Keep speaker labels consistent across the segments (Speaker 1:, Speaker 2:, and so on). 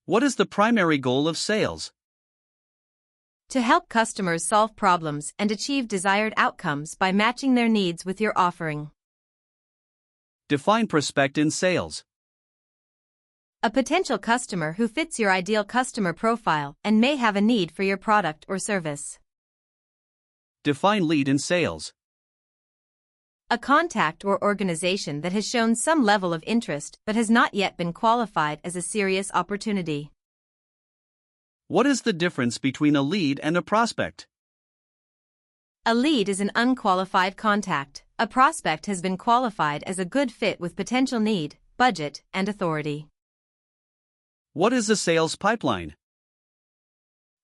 Speaker 1: What is the primary goal of sales?
Speaker 2: To help customers solve problems and achieve desired outcomes by matching their needs with your offering.
Speaker 1: Define prospect in sales.
Speaker 2: A potential customer who fits your ideal customer profile and may have a need for your product or service.
Speaker 1: Define lead in sales.
Speaker 2: A contact or organization that has shown some level of interest but has not yet been qualified as a serious opportunity.
Speaker 1: What is the difference between a lead and a prospect?
Speaker 2: A lead is an unqualified contact. A prospect has been qualified as a good fit with potential need, budget, and authority.
Speaker 1: What is a sales pipeline?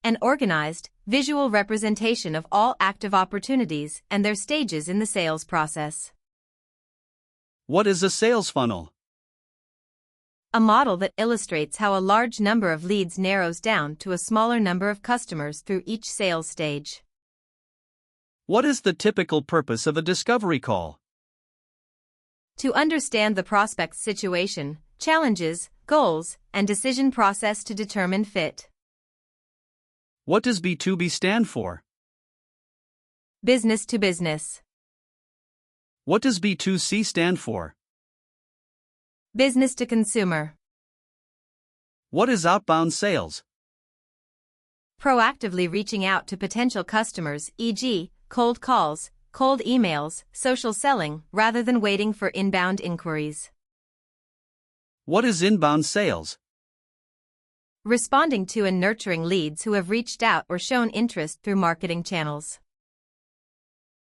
Speaker 2: An organized, visual representation of all active opportunities and their stages in the sales process.
Speaker 1: What is a sales funnel?
Speaker 2: A model that illustrates how a large number of leads narrows down to a smaller number of customers through each sales stage.
Speaker 1: What is the typical purpose of a discovery call?
Speaker 2: To understand the prospect's situation, challenges, goals, and decision process to determine fit.
Speaker 1: What does B2B stand for?
Speaker 2: Business to business.
Speaker 1: What does B2C stand for?
Speaker 2: Business to consumer.
Speaker 1: What is outbound sales?
Speaker 2: Proactively reaching out to potential customers, e.g., cold calls, cold emails, social selling, rather than waiting for inbound inquiries.
Speaker 1: What is inbound sales?
Speaker 2: Responding to and nurturing leads who have reached out or shown interest through marketing channels.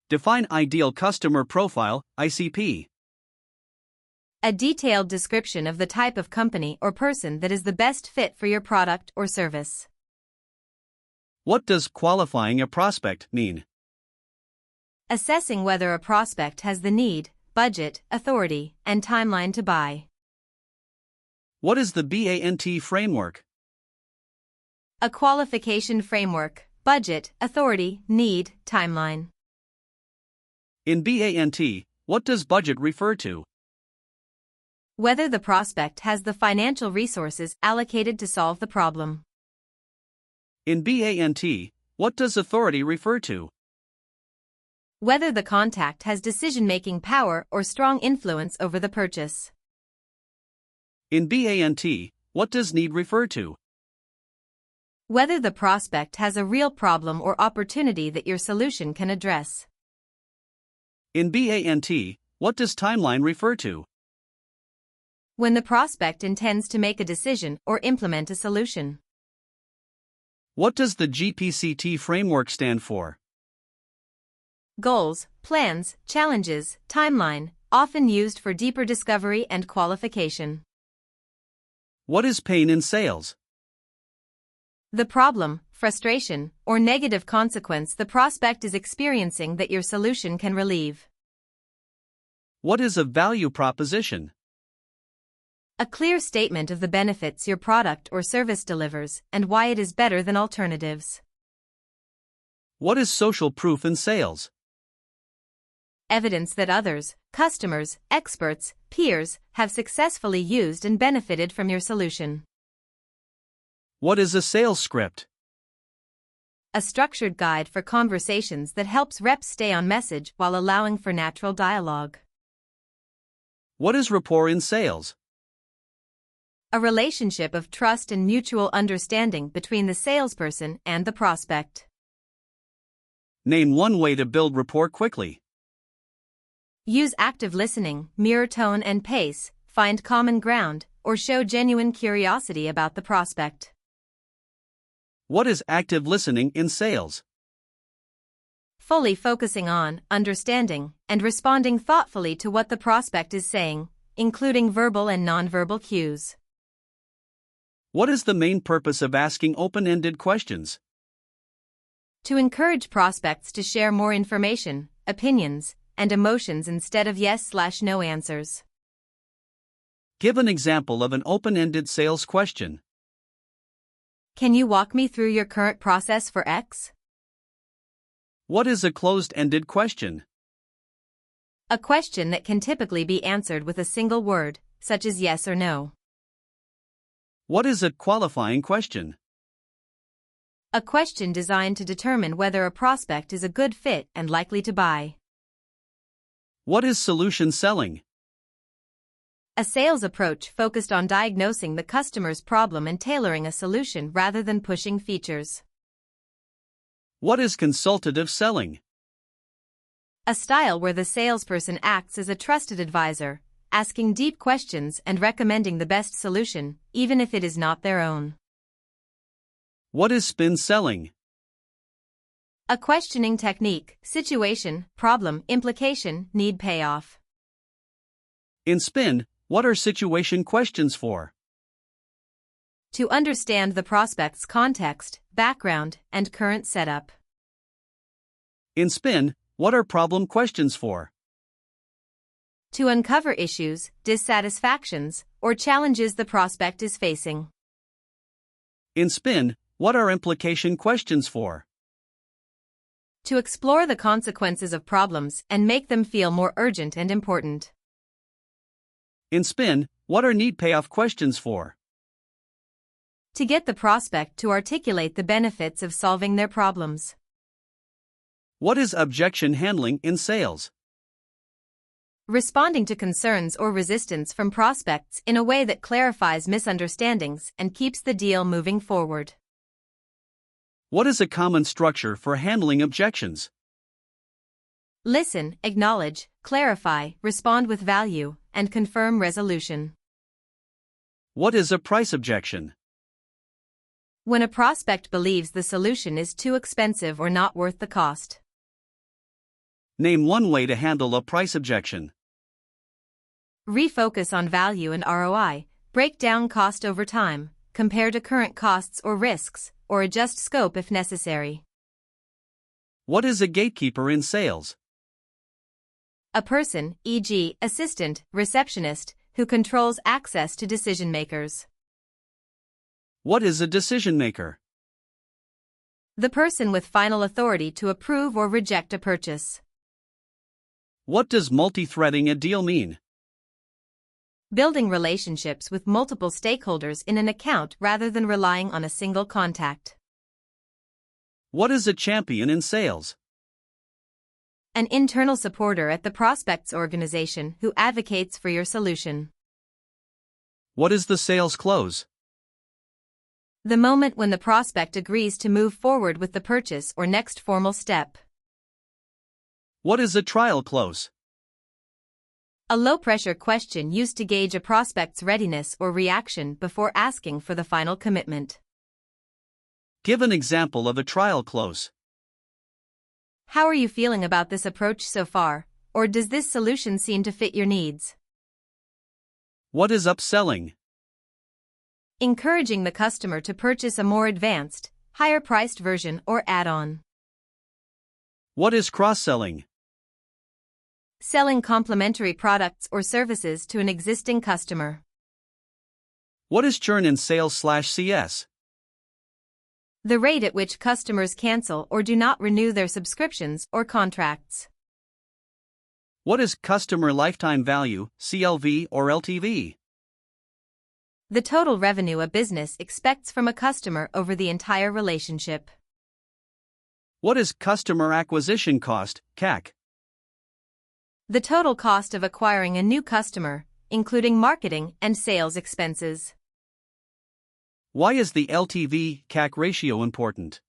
Speaker 1: Define ideal customer profile, ICP.
Speaker 2: A detailed description of the type of company or person that is the best fit for your product or service.
Speaker 1: What does qualifying a prospect mean?
Speaker 2: Assessing whether a prospect has the need, budget, authority, and timeline to buy.
Speaker 1: What is the BANT framework?
Speaker 2: A qualification framework, budget, authority, need, timeline.
Speaker 1: In BANT, what does budget refer to?
Speaker 2: Whether the prospect has the financial resources allocated to solve the problem.
Speaker 1: In BANT, what does authority refer to?
Speaker 2: Whether the contact has decision-making power or strong influence over the purchase.
Speaker 1: In BANT, what does need refer to?
Speaker 2: Whether the prospect has a real problem or opportunity that your solution can address.
Speaker 1: In BANT, what does timeline refer to?
Speaker 2: When the prospect intends to make a decision or implement a solution.
Speaker 1: What does the GPCT framework stand for?
Speaker 2: Goals, plans, challenges, timeline, often used for deeper discovery and qualification.
Speaker 1: What is pain in sales?
Speaker 2: The problem, frustration, or negative consequence the prospect is experiencing that your solution can relieve.
Speaker 1: What is a value proposition?
Speaker 2: A clear statement of the benefits your product or service delivers and why it is better than alternatives.
Speaker 1: What is social proof in sales?
Speaker 2: Evidence that others, customers, experts, peers, have successfully used and benefited from your solution.
Speaker 1: What is a sales script?
Speaker 2: A structured guide for conversations that helps reps stay on message while allowing for natural dialogue.
Speaker 1: What is rapport in sales?
Speaker 2: A relationship of trust and mutual understanding between the salesperson and the prospect.
Speaker 1: Name one way to build rapport quickly.
Speaker 2: Use active listening, mirror tone and pace, find common ground, or show genuine curiosity about the prospect.
Speaker 1: What is active listening in sales?
Speaker 2: Fully focusing on, understanding, and responding thoughtfully to what the prospect is saying, including verbal and nonverbal cues.
Speaker 1: What is the main purpose of asking open-ended questions?
Speaker 2: To encourage prospects to share more information, opinions, and emotions instead of yes/no answers.
Speaker 1: Give an example of an open-ended sales question.
Speaker 2: Can you walk me through your current process for X?
Speaker 1: What is a closed-ended question?
Speaker 2: A question that can typically be answered with a single word, such as yes or no.
Speaker 1: What is a qualifying question?
Speaker 2: A question designed to determine whether a prospect is a good fit and likely to buy.
Speaker 1: What is solution selling?
Speaker 2: A sales approach focused on diagnosing the customer's problem and tailoring a solution rather than pushing features.
Speaker 1: What is consultative selling?
Speaker 2: A style where the salesperson acts as a trusted advisor, asking deep questions and recommending the best solution, even if it is not their own.
Speaker 1: What is spin selling?
Speaker 2: A questioning technique, situation, problem, implication, need payoff.
Speaker 1: In spin, what are situation questions for?
Speaker 2: To understand the prospect's context, background, and current setup.
Speaker 1: In spin, what are problem questions for?
Speaker 2: To uncover issues, dissatisfactions, or challenges the prospect is facing.
Speaker 1: In spin, what are implication questions for?
Speaker 2: To explore the consequences of problems and make them feel more urgent and important.
Speaker 1: In spin, what are need payoff questions for?
Speaker 2: To get the prospect to articulate the benefits of solving their problems.
Speaker 1: What is objection handling in sales?
Speaker 2: Responding to concerns or resistance from prospects in a way that clarifies misunderstandings and keeps the deal moving forward.
Speaker 1: What is a common structure for handling objections?
Speaker 2: Listen, acknowledge, clarify, respond with value, and confirm resolution.
Speaker 1: What is a price objection?
Speaker 2: When a prospect believes the solution is too expensive or not worth the cost.
Speaker 1: Name one way to handle a price objection.
Speaker 2: Refocus on value and ROI, break down cost over time, compare to current costs or risks, or adjust scope if necessary.
Speaker 1: What is a gatekeeper in sales?
Speaker 2: A person, e.g., assistant, receptionist, who controls access to decision makers.
Speaker 1: What is a decision maker?
Speaker 2: The person with final authority to approve or reject a purchase.
Speaker 1: What does multi-threading a deal mean?
Speaker 2: Building relationships with multiple stakeholders in an account rather than relying on a single contact.
Speaker 1: What is a champion in sales?
Speaker 2: An internal supporter at the prospect's organization who advocates for your solution.
Speaker 1: What is the sales close?
Speaker 2: The moment when the prospect agrees to move forward with the purchase or next formal step.
Speaker 1: What is a trial close?
Speaker 2: A low-pressure question used to gauge a prospect's readiness or reaction before asking for the final commitment.
Speaker 1: Give an example of a trial close.
Speaker 2: How are you feeling about this approach so far, or does this solution seem to fit your needs?
Speaker 1: What is upselling?
Speaker 2: Encouraging the customer to purchase a more advanced, higher-priced version or add-on.
Speaker 1: What is cross-selling?
Speaker 2: Selling complementary products or services to an existing customer.
Speaker 1: What is churn in sales/CS?
Speaker 2: The rate at which customers cancel or do not renew their subscriptions or contracts.
Speaker 1: What is customer lifetime value, CLV or LTV?
Speaker 2: The total revenue a business expects from a customer over the entire relationship.
Speaker 1: What is customer acquisition cost, CAC?
Speaker 2: The total cost of acquiring a new customer, including marketing and sales expenses.
Speaker 1: Why is the LTV/CAC ratio important?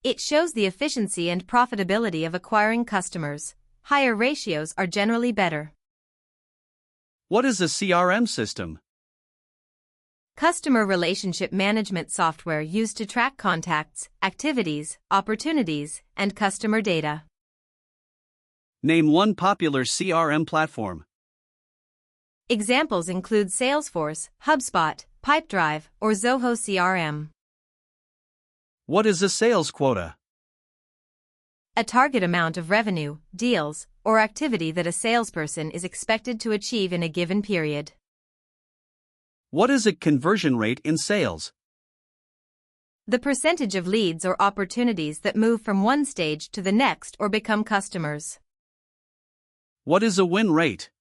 Speaker 2: It shows the efficiency and profitability of acquiring customers. Higher ratios are generally better.
Speaker 1: What is a CRM system?
Speaker 2: Customer relationship management software used to track contacts, activities, opportunities, and customer data.
Speaker 1: Name one popular CRM platform.
Speaker 2: Examples include Salesforce, HubSpot, Pipedrive, or Zoho CRM.
Speaker 1: What is a sales quota?
Speaker 2: A target amount of revenue, deals, or activity that a salesperson is expected to achieve in a given period.
Speaker 1: What is a conversion rate in sales?
Speaker 2: The percentage of leads or opportunities that move from one stage to the next or become customers.
Speaker 1: What is a win rate?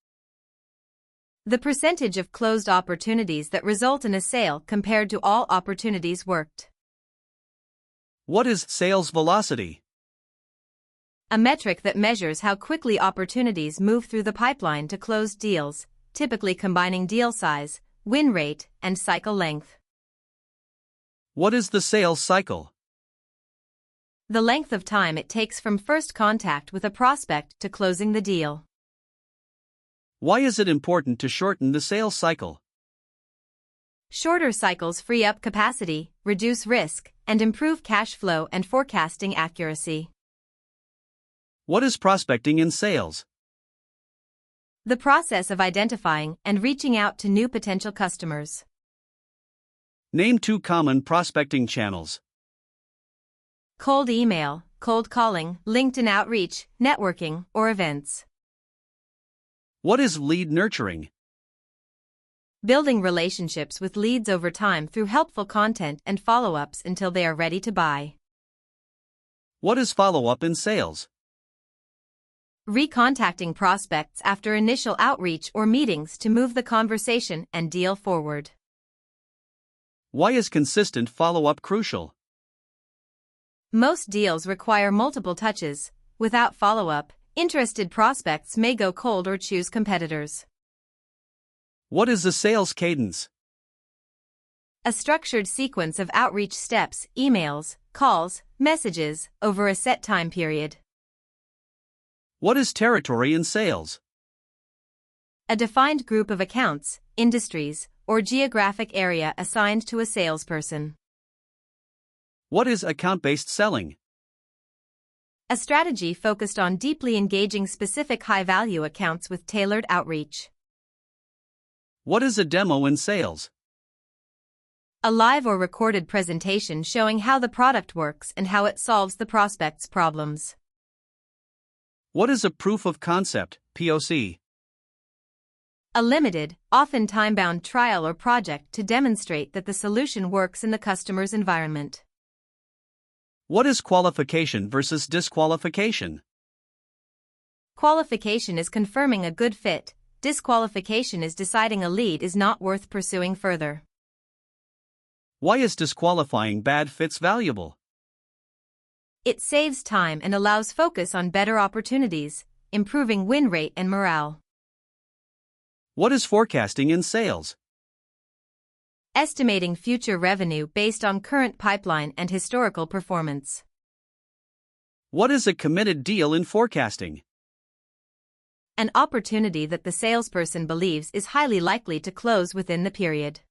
Speaker 2: The percentage of closed opportunities that result in a sale compared to all opportunities worked.
Speaker 1: What is sales velocity?
Speaker 2: A metric that measures how quickly opportunities move through the pipeline to closed deals, typically combining deal size, win rate, and cycle length.
Speaker 1: What is the sales cycle?
Speaker 2: The length of time it takes from first contact with a prospect to closing the deal.
Speaker 1: Why is it important to shorten the sales cycle?
Speaker 2: Shorter cycles free up capacity, reduce risk, and improve cash flow and forecasting accuracy.
Speaker 1: What is prospecting in sales?
Speaker 2: The process of identifying and reaching out to new potential customers.
Speaker 1: Name 2 common prospecting channels.
Speaker 2: Cold email, cold calling, LinkedIn outreach, networking, or events.
Speaker 1: What is lead nurturing?
Speaker 2: Building relationships with leads over time through helpful content and follow-ups until they are ready to buy.
Speaker 1: What is follow-up in sales?
Speaker 2: Recontacting prospects after initial outreach or meetings to move the conversation and deal forward.
Speaker 1: Why is consistent follow-up crucial?
Speaker 2: Most deals require multiple touches. Without follow-up, interested prospects may go cold or choose competitors.
Speaker 1: What is the sales cadence?
Speaker 2: A structured sequence of outreach steps, emails, calls, messages, over a set time period.
Speaker 1: What is territory in sales?
Speaker 2: A defined group of accounts, industries, or geographic area assigned to a salesperson.
Speaker 1: What is account-based selling?
Speaker 2: A strategy focused on deeply engaging specific high-value accounts with tailored outreach.
Speaker 1: What is a demo in sales?
Speaker 2: A live or recorded presentation showing how the product works and how it solves the prospect's problems.
Speaker 1: What is a proof of concept, POC?
Speaker 2: A limited, often time-bound trial or project to demonstrate that the solution works in the customer's environment.
Speaker 1: What is qualification versus disqualification?
Speaker 2: Qualification is confirming a good fit. Disqualification is deciding a lead is not worth pursuing further.
Speaker 1: Why is disqualifying bad fits valuable?
Speaker 2: It saves time and allows focus on better opportunities, improving win rate and morale.
Speaker 1: What is forecasting in sales?
Speaker 2: Estimating future revenue based on current pipeline and historical performance.
Speaker 1: What is a committed deal in forecasting?
Speaker 2: An opportunity that the salesperson believes is highly likely to close within the period.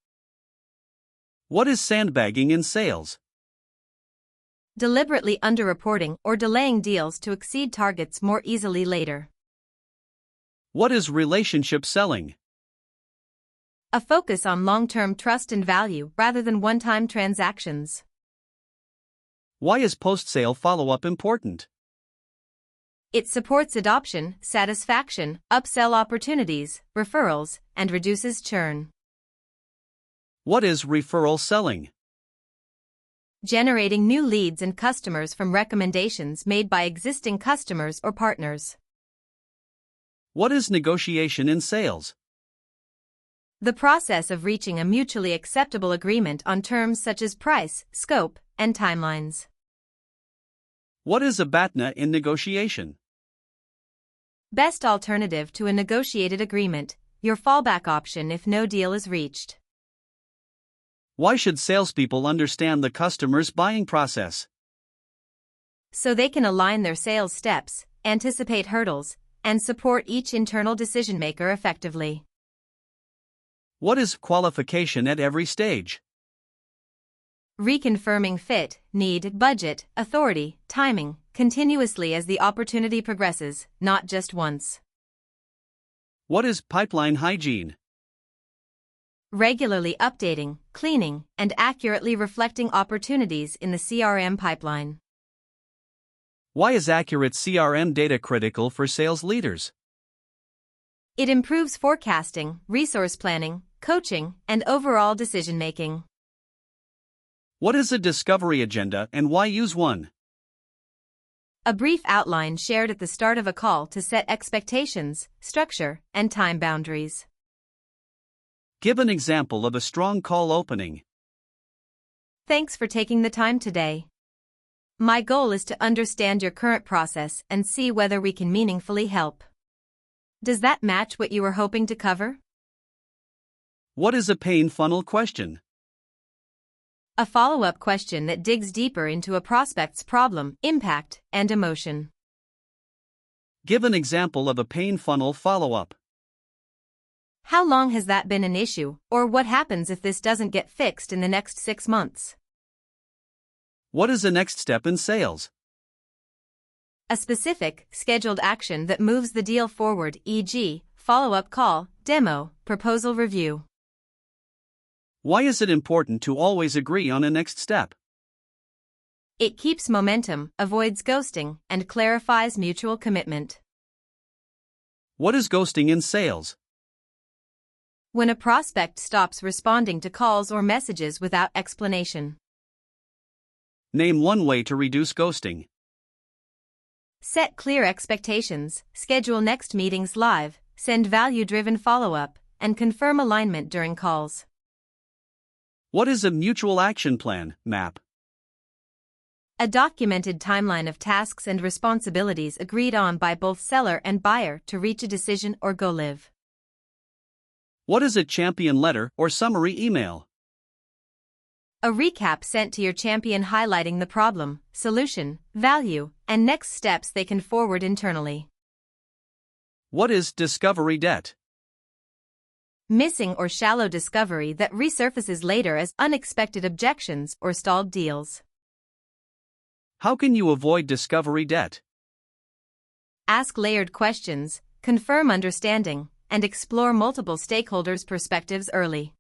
Speaker 1: What is sandbagging in sales?
Speaker 2: Deliberately underreporting or delaying deals to exceed targets more easily later.
Speaker 1: What is relationship selling?
Speaker 2: A focus on long-term trust and value rather than one-time transactions.
Speaker 1: Why is post-sale follow-up important?
Speaker 2: It supports adoption, satisfaction, upsell opportunities, referrals, and reduces churn.
Speaker 1: What is referral selling?
Speaker 2: Generating new leads and customers from recommendations made by existing customers or partners.
Speaker 1: What is negotiation in sales?
Speaker 2: The process of reaching a mutually acceptable agreement on terms such as price, scope, and timelines.
Speaker 1: What is a BATNA in negotiation?
Speaker 2: Best alternative to a negotiated agreement, your fallback option if no deal is reached.
Speaker 1: Why should salespeople understand the customer's buying process?
Speaker 2: So they can align their sales steps, anticipate hurdles, and support each internal decision-maker effectively.
Speaker 1: What is qualification at every stage?
Speaker 2: Reconfirming fit, need, budget, authority, timing, continuously as the opportunity progresses, not just once.
Speaker 1: What is pipeline hygiene?
Speaker 2: Regularly updating, cleaning, and accurately reflecting opportunities in the CRM pipeline.
Speaker 1: Why is accurate CRM data critical for sales leaders?
Speaker 2: It improves forecasting, resource planning, coaching, and overall decision-making.
Speaker 1: What is a discovery agenda and why use one?
Speaker 2: A brief outline shared at the start of a call to set expectations, structure, and time boundaries.
Speaker 1: Give an example of a strong call opening.
Speaker 2: Thanks for taking the time today. My goal is to understand your current process and see whether we can meaningfully help. Does that match what you were hoping to cover?
Speaker 1: What is a pain funnel question?
Speaker 2: A follow-up question that digs deeper into a prospect's problem, impact, and emotion.
Speaker 1: Give an example of a pain funnel follow-up.
Speaker 2: How long has that been an issue, or what happens if this doesn't get fixed in the next 6 months?
Speaker 1: What is the next step in sales?
Speaker 2: A specific, scheduled action that moves the deal forward, e.g., follow-up call, demo, proposal review.
Speaker 1: Why is it important to always agree on a next step?
Speaker 2: It keeps momentum, avoids ghosting, and clarifies mutual commitment.
Speaker 1: What is ghosting in sales?
Speaker 2: When a prospect stops responding to calls or messages without explanation.
Speaker 1: Name one way to reduce ghosting.
Speaker 2: Set clear expectations, schedule next meetings live, send value-driven follow-up, and confirm alignment during calls.
Speaker 1: What is a mutual action plan, MAP?
Speaker 2: A documented timeline of tasks and responsibilities agreed on by both seller and buyer to reach a decision or go live.
Speaker 1: What is a champion letter or summary email?
Speaker 2: A recap sent to your champion highlighting the problem, solution, value, and next steps they can forward internally.
Speaker 1: What is discovery debt?
Speaker 2: Missing or shallow discovery that resurfaces later as unexpected objections or stalled deals.
Speaker 1: How can you avoid discovery debt?
Speaker 2: Ask layered questions, confirm understanding, and explore multiple stakeholders' perspectives early.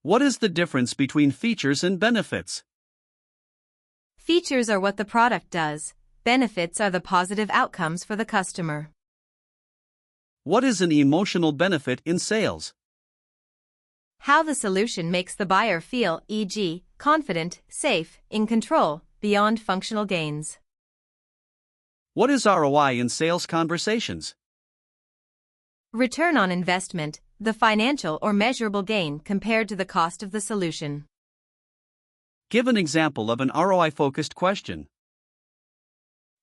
Speaker 1: What is the difference between features and benefits?
Speaker 2: Features are what the product does, benefits are the positive outcomes for the customer.
Speaker 1: What is an emotional benefit in sales?
Speaker 2: How the solution makes the buyer feel, e.g., confident, safe, in control, beyond functional gains.
Speaker 1: What is ROI in sales conversations?
Speaker 2: Return on investment, the financial or measurable gain compared to the cost of the solution.
Speaker 1: Give an example of an ROI-focused question.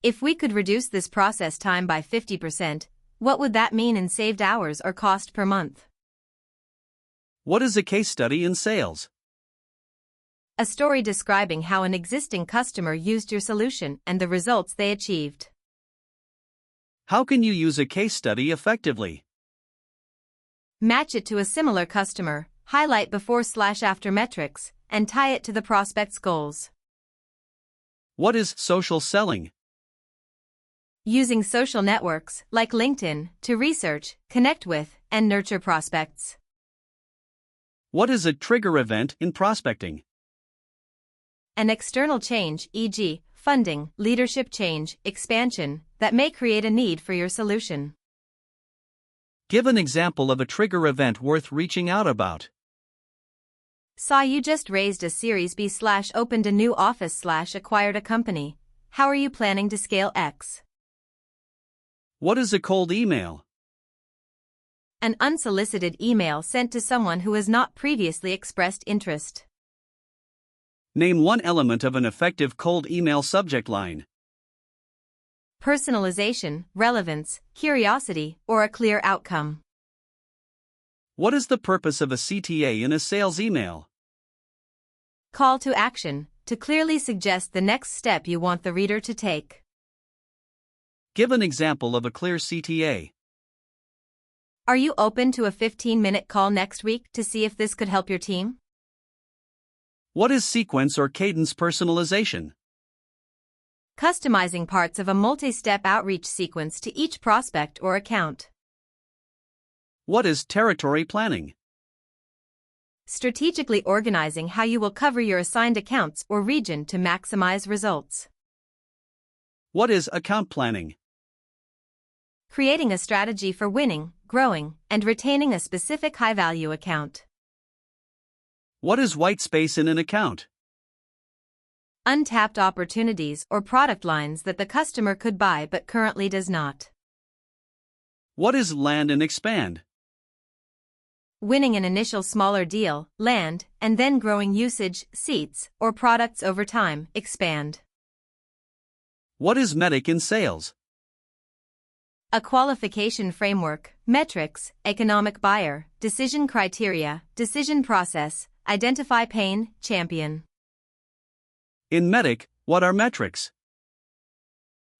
Speaker 2: If we could reduce this process time by 50%, what would that mean in saved hours or cost per month?
Speaker 1: What is a case study in sales?
Speaker 2: A story describing how an existing customer used your solution and the results they achieved.
Speaker 1: How can you use a case study effectively?
Speaker 2: Match it to a similar customer, highlight before/after metrics, and tie it to the prospect's goals.
Speaker 1: What is social selling?
Speaker 2: Using social networks, like LinkedIn, to research, connect with, and nurture prospects.
Speaker 1: What is a trigger event in prospecting?
Speaker 2: An external change, e.g., funding, leadership change, expansion, that may create a need for your solution.
Speaker 1: Give an example of a trigger event worth reaching out about.
Speaker 2: Saw you just raised a Series B/opened a new office/acquired a company. How are you planning to scale X?
Speaker 1: What is a cold email?
Speaker 2: An unsolicited email sent to someone who has not previously expressed interest.
Speaker 1: Name one element of an effective cold email subject line.
Speaker 2: Personalization, relevance, curiosity, or a clear outcome.
Speaker 1: What is the purpose of a CTA in a sales email?
Speaker 2: Call to action, to clearly suggest the next step you want the reader to take.
Speaker 1: Give an example of a clear CTA.
Speaker 2: Are you open to a 15-minute call next week to see if this could help your team?
Speaker 1: What is sequence or cadence personalization?
Speaker 2: Customizing parts of a multi-step outreach sequence to each prospect or account.
Speaker 1: What is territory planning?
Speaker 2: Strategically organizing how you will cover your assigned accounts or region to maximize results.
Speaker 1: What is account planning?
Speaker 2: Creating a strategy for winning, growing, and retaining a specific high-value account.
Speaker 1: What is white space in an account?
Speaker 2: Untapped opportunities or product lines that the customer could buy but currently does not.
Speaker 1: What is land and expand?
Speaker 2: Winning an initial smaller deal, land, and then growing usage, seats, or products over time, expand.
Speaker 1: What is MEDDIC in sales?
Speaker 2: A qualification framework, metrics, economic buyer, decision criteria, decision process, identify pain, champion.
Speaker 1: In MEDDIC, what are metrics?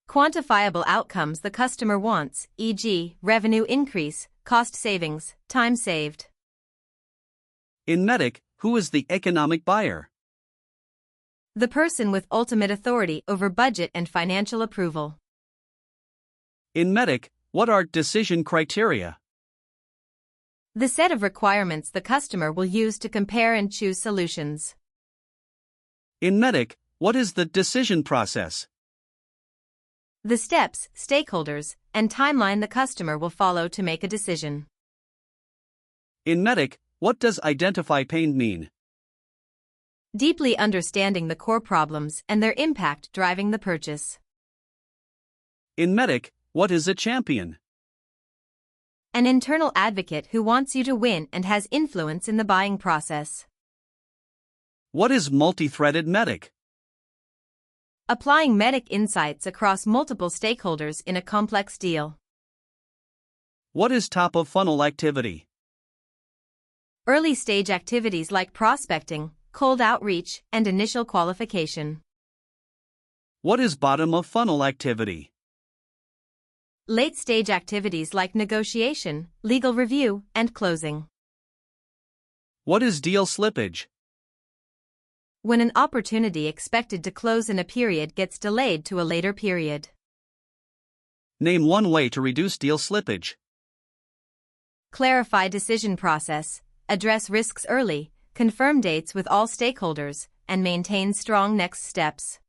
Speaker 2: Quantifiable outcomes the customer wants, e.g., revenue increase, cost savings, time saved.
Speaker 1: In MEDDIC, who is the economic buyer?
Speaker 2: The person with ultimate authority over budget and financial approval.
Speaker 1: In MEDDIC, what are decision criteria?
Speaker 2: The set of requirements the customer will use to compare and choose solutions.
Speaker 1: In MEDDIC, what is the decision process?
Speaker 2: The steps, stakeholders, and timeline the customer will follow to make a decision.
Speaker 1: In MEDDIC, what does identify pain mean?
Speaker 2: Deeply understanding the core problems and their impact driving the purchase.
Speaker 1: In MEDDIC, what is a champion?
Speaker 2: An internal advocate who wants you to win and has influence in the buying process.
Speaker 1: What is multi-threaded MEDDIC?
Speaker 2: Applying MEDDIC insights across multiple stakeholders in a complex deal.
Speaker 1: What is top-of-funnel activity?
Speaker 2: Early stage activities like prospecting, cold outreach, and initial qualification.
Speaker 1: What is bottom-of-funnel activity?
Speaker 2: Late stage activities like negotiation, legal review, and closing.
Speaker 1: What is deal slippage?
Speaker 2: When an opportunity expected to close in a period gets delayed to a later period.
Speaker 1: Name one way to reduce deal slippage.
Speaker 2: Clarify decision process, address risks early, confirm dates with all stakeholders, and maintain strong next steps.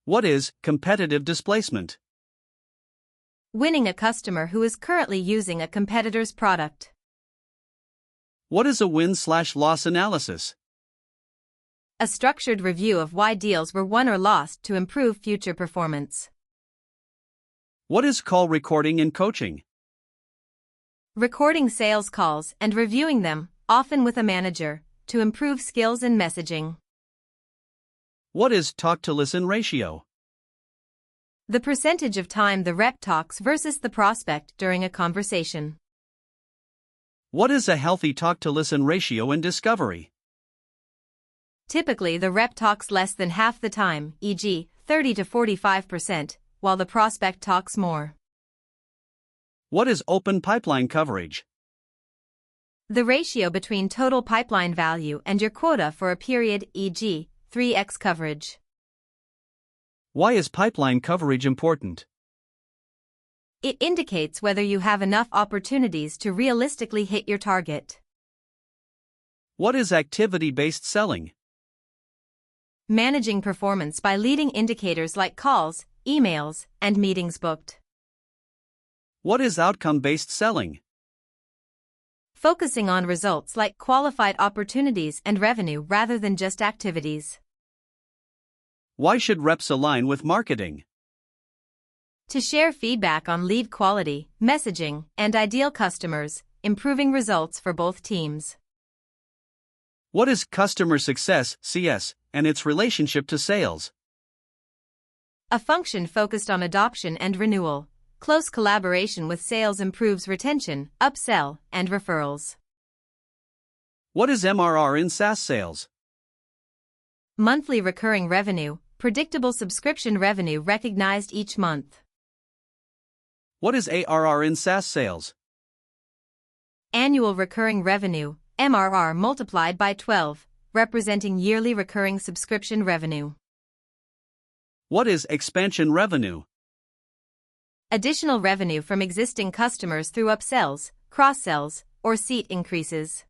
Speaker 1: What is competitive displacement?
Speaker 2: Winning a customer who is currently using a competitor's product.
Speaker 1: What is a win/loss analysis?
Speaker 2: A structured review of why deals were won or lost to improve future performance.
Speaker 1: What is call recording in coaching?
Speaker 2: Recording sales calls and reviewing them, often with a manager, to improve skills in messaging.
Speaker 1: What is talk-to-listen ratio?
Speaker 2: The percentage of time the rep talks versus the prospect during a conversation.
Speaker 1: What is a healthy talk-to-listen ratio in discovery?
Speaker 2: Typically the rep talks less than half the time, e.g., 30 to 45%, while the prospect talks more.
Speaker 1: What is open pipeline coverage?
Speaker 2: The ratio between total pipeline value and your quota for a period, e.g., 3x coverage.
Speaker 1: Why is pipeline coverage important?
Speaker 2: It indicates whether you have enough opportunities to realistically hit your target.
Speaker 1: What is activity-based selling?
Speaker 2: Managing performance by leading indicators like calls, emails, and meetings booked.
Speaker 1: What is outcome-based selling?
Speaker 2: Focusing on results like qualified opportunities and revenue rather than just activities.
Speaker 1: Why should reps align with marketing?
Speaker 2: To share feedback on lead quality, messaging, and ideal customers, improving results for both teams.
Speaker 1: What is customer success, CS, and its relationship to sales?
Speaker 2: A function focused on adoption and renewal. Close collaboration with sales improves retention, upsell, and referrals.
Speaker 1: What is MRR in SaaS sales?
Speaker 2: Monthly recurring revenue, predictable subscription revenue recognized each month.
Speaker 1: What is ARR in SaaS sales?
Speaker 2: Annual recurring revenue, MRR multiplied by 12, representing yearly recurring subscription revenue.
Speaker 1: What is expansion revenue?
Speaker 2: Additional revenue from existing customers through upsells, cross-sells, or seat increases.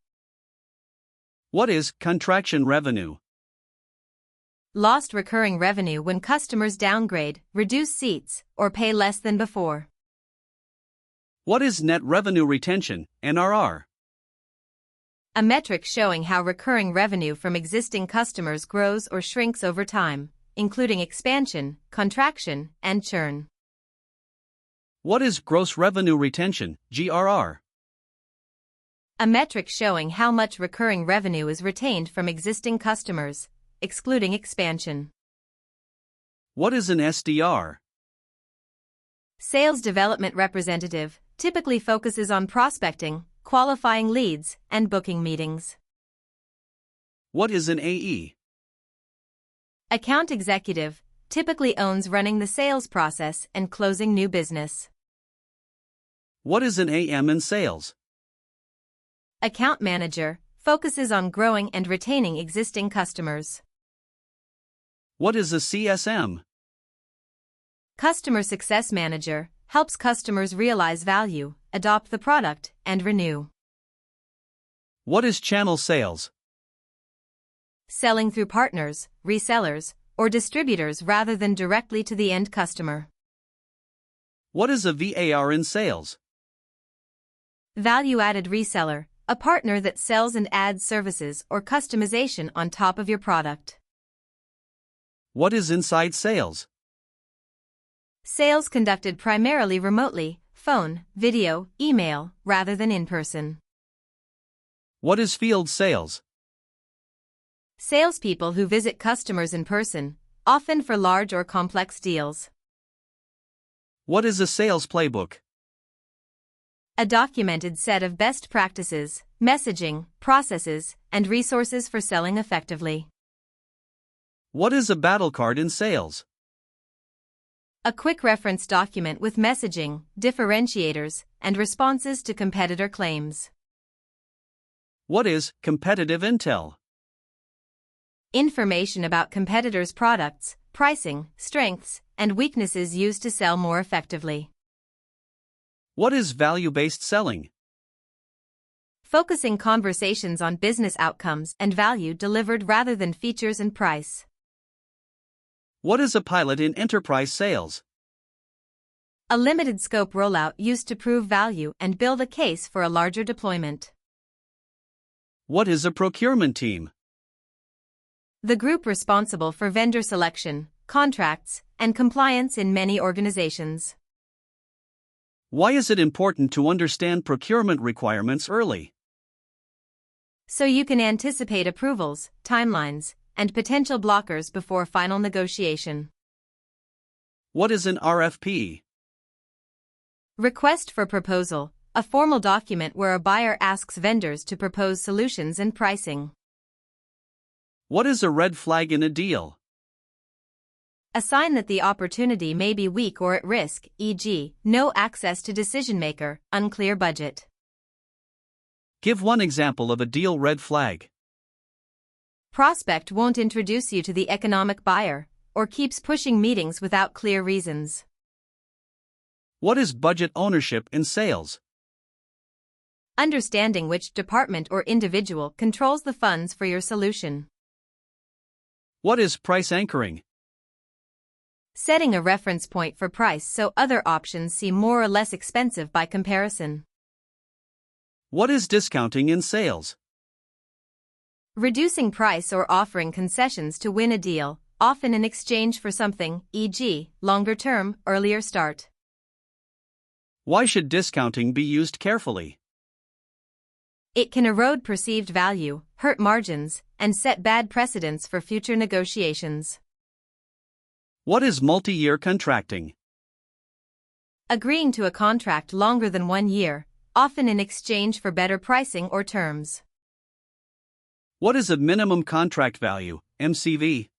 Speaker 1: What is contraction revenue?
Speaker 2: Lost recurring revenue when customers downgrade, reduce seats, or pay less than before.
Speaker 1: What is net revenue retention, NRR?
Speaker 2: A metric showing how recurring revenue from existing customers grows or shrinks over time, including expansion, contraction, and churn.
Speaker 1: What is gross revenue retention, GRR?
Speaker 2: A metric showing how much recurring revenue is retained from existing customers, excluding expansion.
Speaker 1: What is an SDR?
Speaker 2: Sales development representative typically focuses on prospecting, qualifying leads, and booking meetings.
Speaker 1: What is an AE?
Speaker 2: Account executive typically owns running the sales process and closing new business.
Speaker 1: What is an AM in sales?
Speaker 2: Account manager focuses on growing and retaining existing customers.
Speaker 1: What is a CSM?
Speaker 2: Customer success manager helps customers realize value, adopt the product, and renew.
Speaker 1: What is channel sales?
Speaker 2: Selling through partners, resellers, or distributors rather than directly to the end customer.
Speaker 1: What is a VAR in sales?
Speaker 2: Value-added reseller, a partner that sells and adds services or customization on top of your product.
Speaker 1: What is inside sales?
Speaker 2: Sales conducted primarily remotely, phone, video, email, rather than in person.
Speaker 1: What is field sales?
Speaker 2: Salespeople who visit customers in person, often for large or complex deals.
Speaker 1: What is a sales playbook?
Speaker 2: A documented set of best practices, messaging, processes, and resources for selling effectively.
Speaker 1: What is a battle card in sales?
Speaker 2: A quick reference document with messaging, differentiators, and responses to competitor claims.
Speaker 1: What is competitive intel?
Speaker 2: Information about competitors' products, pricing, strengths, and weaknesses used to sell more effectively.
Speaker 1: What is value-based selling?
Speaker 2: Focusing conversations on business outcomes and value delivered rather than features and price.
Speaker 1: What is a pilot in enterprise sales?
Speaker 2: A limited scope rollout used to prove value and build a case for a larger deployment.
Speaker 1: What is a procurement team?
Speaker 2: The group responsible for vendor selection, contracts, and compliance in many organizations.
Speaker 1: Why is it important to understand procurement requirements early?
Speaker 2: So you can anticipate approvals, timelines, and potential blockers before final negotiation.
Speaker 1: What is an RFP?
Speaker 2: Request for proposal, a formal document where a buyer asks vendors to propose solutions and pricing.
Speaker 1: What is a red flag in a deal?
Speaker 2: A sign that the opportunity may be weak or at risk, e.g., no access to decision-maker, unclear budget.
Speaker 1: Give one example of a deal red flag.
Speaker 2: Prospect won't introduce you to the economic buyer, or keeps pushing meetings without clear reasons.
Speaker 1: What is budget ownership in sales?
Speaker 2: Understanding which department or individual controls the funds for your solution.
Speaker 1: What is price anchoring?
Speaker 2: Setting a reference point for price so other options seem more or less expensive by comparison.
Speaker 1: What is discounting in sales?
Speaker 2: Reducing price or offering concessions to win a deal, often in exchange for something, e.g., longer term, earlier start.
Speaker 1: Why should discounting be used carefully?
Speaker 2: It can erode perceived value, hurt margins, and set bad precedents for future negotiations.
Speaker 1: What is multi-year contracting?
Speaker 2: Agreeing to a contract longer than 1 year, often in exchange for better pricing or terms.
Speaker 1: What is a minimum contract value, MCV?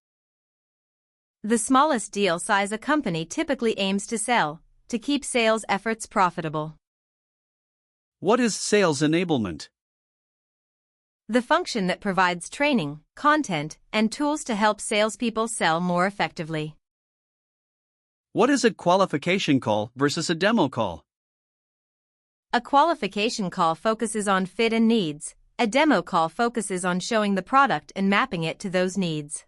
Speaker 2: The smallest deal size a company typically aims to sell, to keep sales efforts profitable.
Speaker 1: What is sales enablement?
Speaker 2: The function that provides training, content, and tools to help salespeople sell more effectively.
Speaker 1: What is a qualification call versus a demo call?
Speaker 2: A qualification call focuses on fit and needs. A demo call focuses on showing the product and mapping it to those needs.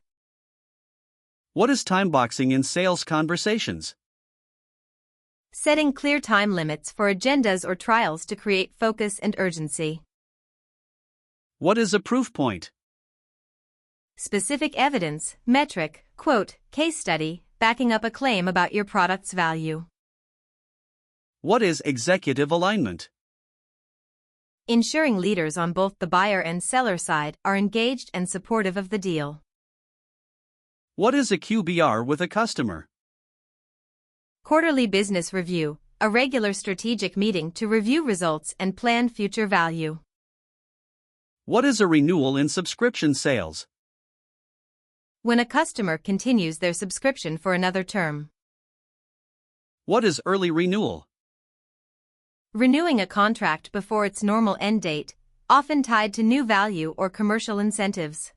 Speaker 1: What is time boxing in sales conversations?
Speaker 2: Setting clear time limits for agendas or trials to create focus and urgency.
Speaker 1: What is a proof point?
Speaker 2: Specific evidence, metric, quote, case study, backing up a claim about your product's value.
Speaker 1: What is executive alignment?
Speaker 2: ensuring leaders on both the buyer and seller side are engaged and supportive of the deal.
Speaker 1: What is a QBR with a customer?
Speaker 2: Quarterly business review, a regular strategic meeting to review results and plan future value.
Speaker 1: What is a renewal in subscription sales?
Speaker 2: When a customer continues their subscription for another term.
Speaker 1: What is early renewal?
Speaker 2: Renewing a contract before its normal end date, often tied to new value or commercial incentives.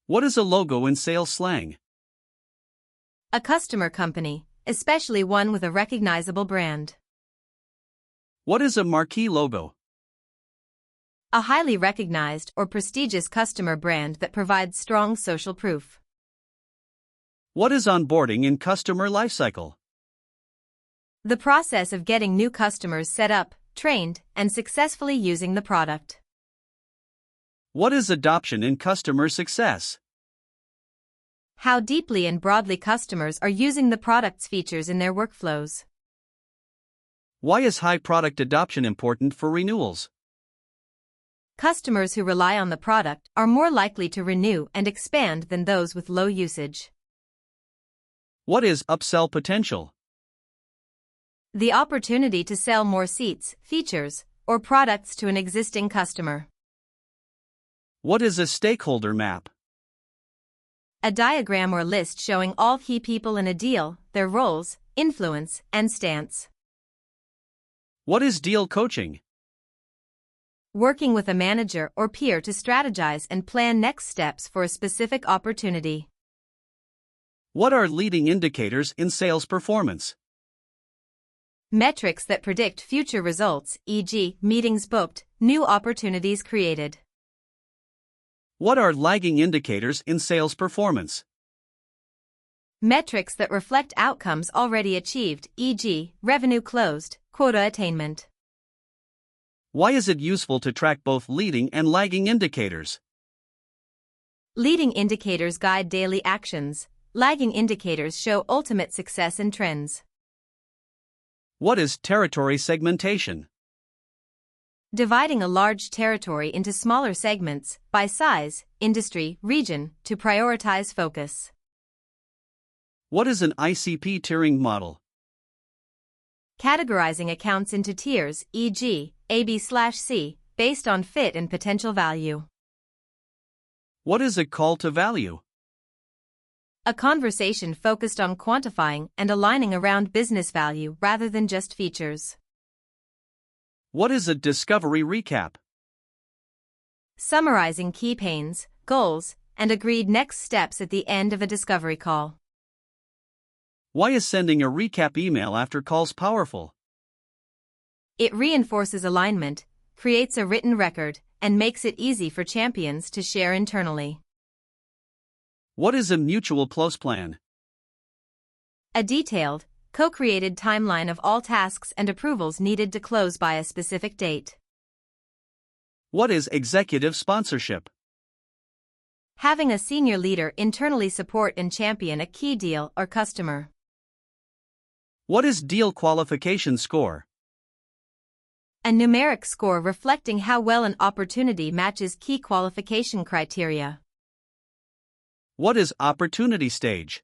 Speaker 1: What is a logo in sales slang?
Speaker 2: A customer company, especially one with a recognizable brand.
Speaker 1: What is a marquee logo?
Speaker 2: A highly recognized or prestigious customer brand that provides strong social proof.
Speaker 1: What is onboarding in customer lifecycle?
Speaker 2: The process of getting new customers set up, trained, and successfully using the product.
Speaker 1: What is adoption in customer success?
Speaker 2: How deeply and broadly customers are using the product's features in their workflows.
Speaker 1: Why is high product adoption important for renewals?
Speaker 2: Customers who rely on the product are more likely to renew and expand than those with low usage.
Speaker 1: What is upsell potential?
Speaker 2: The opportunity to sell more seats, features, or products to an existing customer.
Speaker 1: What is a stakeholder map?
Speaker 2: A diagram or list showing all key people in a deal, their roles, influence, and stance.
Speaker 1: What is deal coaching?
Speaker 2: Working with a manager or peer to strategize and plan next steps for a specific opportunity.
Speaker 1: What are leading indicators in sales performance?
Speaker 2: Metrics that predict future results, e.g., meetings booked, new opportunities created.
Speaker 1: What are lagging indicators in sales performance?
Speaker 2: Metrics that reflect outcomes already achieved, e.g., revenue closed, quota attainment.
Speaker 1: Why is it useful to track both leading and lagging indicators?
Speaker 2: Leading indicators guide daily actions, lagging indicators show ultimate success and trends.
Speaker 1: What is territory segmentation?
Speaker 2: Dividing a large territory into smaller segments, by size, industry, region, to prioritize focus.
Speaker 1: What is an ICP tiering model?
Speaker 2: Categorizing accounts into tiers, e.g., A/B/C, based on fit and potential value.
Speaker 1: What is a call to value?
Speaker 2: A conversation focused on quantifying and aligning around business value rather than just features.
Speaker 1: What is a discovery recap?
Speaker 2: Summarizing key pains, goals, and agreed next steps at the end of a discovery call.
Speaker 1: Why is sending a recap email after calls powerful?
Speaker 2: It reinforces alignment, creates a written record, and makes it easy for champions to share internally.
Speaker 1: What is a mutual close plan?
Speaker 2: A detailed, co-created timeline of all tasks and approvals needed to close by a specific date.
Speaker 1: What is executive sponsorship?
Speaker 2: Having a senior leader internally support and champion a key deal or customer.
Speaker 1: What is deal qualification score?
Speaker 2: A numeric score reflecting how well an opportunity matches key qualification criteria.
Speaker 1: What is opportunity stage?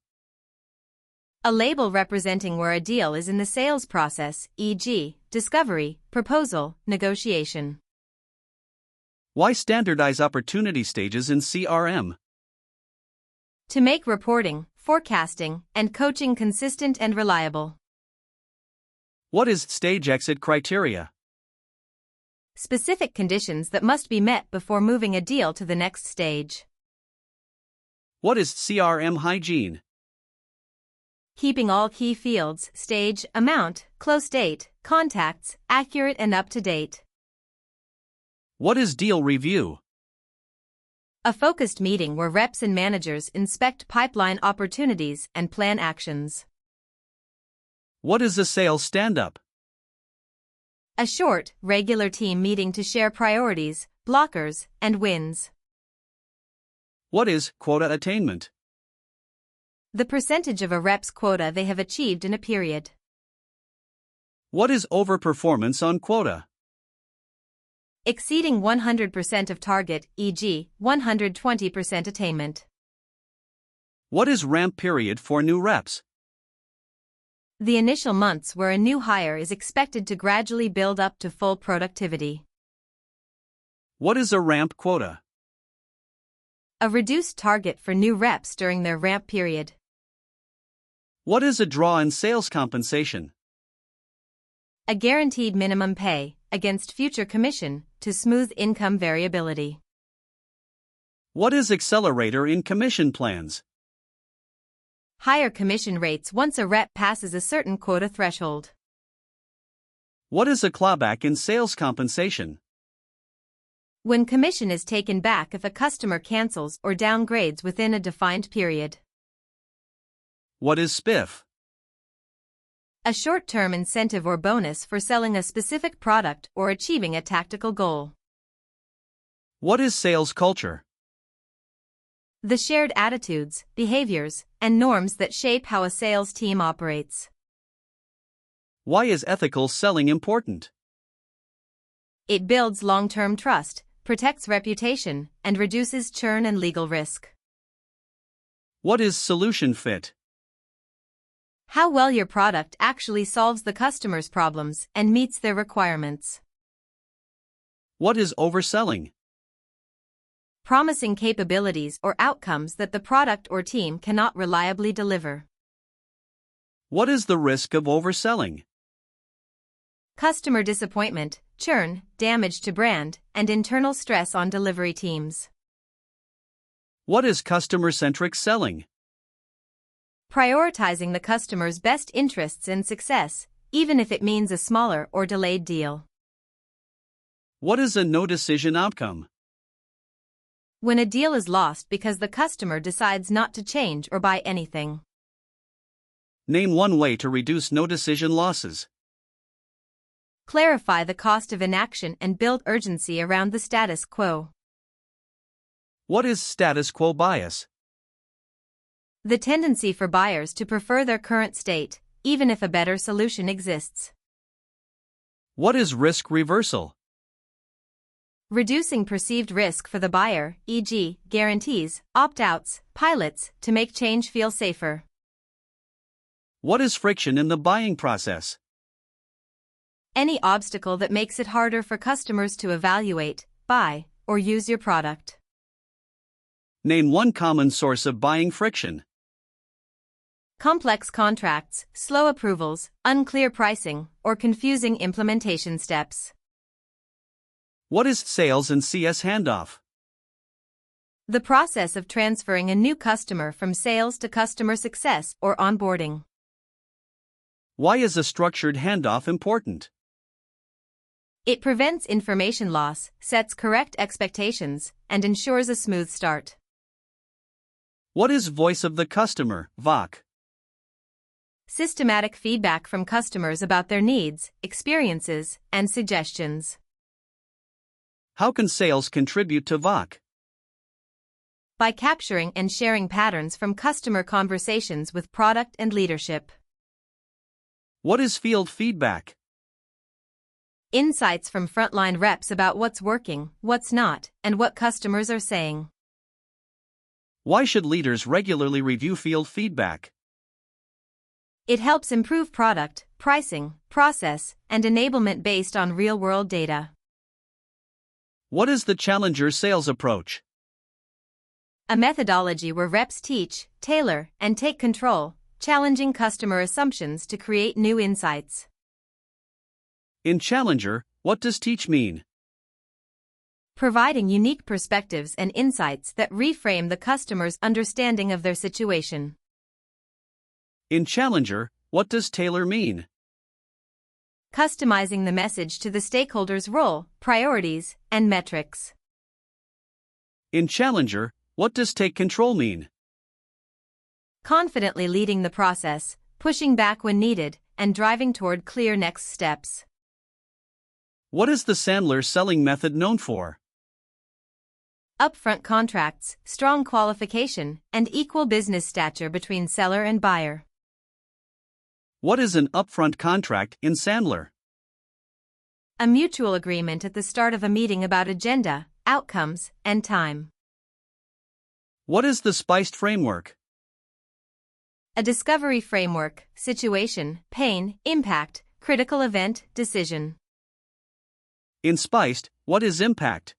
Speaker 2: A label representing where a deal is in the sales process, e.g., discovery, proposal, negotiation.
Speaker 1: Why standardize opportunity stages in CRM?
Speaker 2: To make reporting, forecasting, and coaching consistent and reliable.
Speaker 1: What is stage exit criteria?
Speaker 2: Specific conditions that must be met before moving a deal to the next stage.
Speaker 1: What is CRM hygiene?
Speaker 2: Keeping all key fields, stage, amount, close date, contacts, accurate and up to date.
Speaker 1: What is deal review?
Speaker 2: A focused meeting where reps and managers inspect pipeline opportunities and plan actions.
Speaker 1: What is a sales stand-up?
Speaker 2: A short, regular team meeting to share priorities, blockers, and wins.
Speaker 1: What is quota attainment?
Speaker 2: The percentage of a rep's quota they have achieved in a period.
Speaker 1: What is overperformance on quota?
Speaker 2: Exceeding 100% of target, e.g., 120% attainment.
Speaker 1: What is ramp period for new reps?
Speaker 2: The initial months where a new hire is expected to gradually build up to full productivity.
Speaker 1: What is a ramp quota?
Speaker 2: A reduced target for new reps during their ramp period.
Speaker 1: What is a draw in sales compensation?
Speaker 2: A guaranteed minimum pay, against future commission, to smooth income variability.
Speaker 1: What is accelerator in commission plans?
Speaker 2: Higher commission rates once a rep passes a certain quota threshold.
Speaker 1: What is a clawback in sales compensation?
Speaker 2: When commission is taken back if a customer cancels or downgrades within a defined period.
Speaker 1: What is spiff?
Speaker 2: A short-term incentive or bonus for selling a specific product or achieving a tactical goal.
Speaker 1: What is sales culture?
Speaker 2: The shared attitudes, behaviors, and norms that shape how a sales team operates.
Speaker 1: Why is ethical selling important?
Speaker 2: It builds long-term trust, protects reputation, and reduces churn and legal risk.
Speaker 1: What is solution fit?
Speaker 2: How well your product actually solves the customer's problems and meets their requirements.
Speaker 1: What is overselling?
Speaker 2: Promising capabilities or outcomes that the product or team cannot reliably deliver.
Speaker 1: What is the risk of overselling?
Speaker 2: Customer disappointment, churn, damage to brand, and internal stress on delivery teams.
Speaker 1: What is customer-centric selling?
Speaker 2: Prioritizing the customer's best interests and success, even if it means a smaller or delayed deal.
Speaker 1: What is a no-decision outcome?
Speaker 2: When a deal is lost because the customer decides not to change or buy anything.
Speaker 1: Name one way to reduce no-decision losses.
Speaker 2: Clarify the cost of inaction and build urgency around the status quo.
Speaker 1: What is status quo bias?
Speaker 2: The tendency for buyers to prefer their current state, even if a better solution exists.
Speaker 1: What is risk reversal?
Speaker 2: Reducing perceived risk for the buyer, e.g., guarantees, opt-outs, pilots, to make change feel safer.
Speaker 1: What is friction in the buying process?
Speaker 2: Any obstacle that makes it harder for customers to evaluate, buy, or use your product.
Speaker 1: Name one common source of buying friction.
Speaker 2: Complex contracts, slow approvals, unclear pricing, or confusing implementation steps.
Speaker 1: What is sales and CS handoff?
Speaker 2: The process of transferring a new customer from sales to customer success or onboarding.
Speaker 1: Why is a structured handoff important?
Speaker 2: It prevents information loss, sets correct expectations, and ensures a smooth start.
Speaker 1: What is voice of the customer, VOC?
Speaker 2: Systematic feedback from customers about their needs, experiences, and suggestions.
Speaker 1: How can sales contribute to VOC?
Speaker 2: By capturing and sharing patterns from customer conversations with product and leadership.
Speaker 1: What is field feedback?
Speaker 2: Insights from frontline reps about what's working, what's not, and what customers are saying.
Speaker 1: Why should leaders regularly review field feedback?
Speaker 2: It helps improve product, pricing, process, and enablement based on real-world data.
Speaker 1: What is the challenger sales approach?
Speaker 2: A methodology where reps teach, tailor, and take control, challenging customer assumptions to create new insights.
Speaker 1: In challenger, what does teach mean?
Speaker 2: Providing unique perspectives and insights that reframe the customer's understanding of their situation.
Speaker 1: In challenger, what does tailor mean?
Speaker 2: Customizing the message to the stakeholder's role, priorities, and metrics.
Speaker 1: In challenger, what does take control mean?
Speaker 2: Confidently leading the process, pushing back when needed, and driving toward clear next steps.
Speaker 1: What is the Sandler selling method known for?
Speaker 2: Upfront contracts, strong qualification, and equal business stature between seller and buyer.
Speaker 1: What is an upfront contract in Sandler?
Speaker 2: A mutual agreement at the start of a meeting about agenda, outcomes, and time.
Speaker 1: What is the spiced framework?
Speaker 2: A discovery framework: situation, pain, impact, critical event, decision.
Speaker 1: In spiced, what is impact?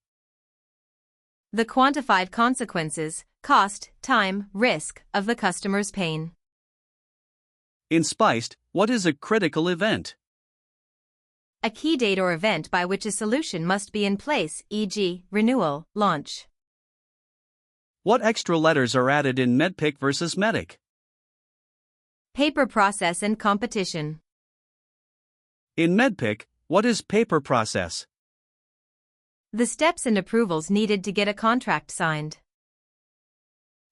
Speaker 2: The quantified consequences, cost, time, risk, of the customer's pain.
Speaker 1: In spiced, what is a critical event?
Speaker 2: A key date or event by which a solution must be in place, e.g., renewal, launch.
Speaker 1: What extra letters are added in MEDPIC versus MEDIC?
Speaker 2: Paper process and competition.
Speaker 1: In MEDPIC, what is paper process?
Speaker 2: The steps and approvals needed to get a contract signed.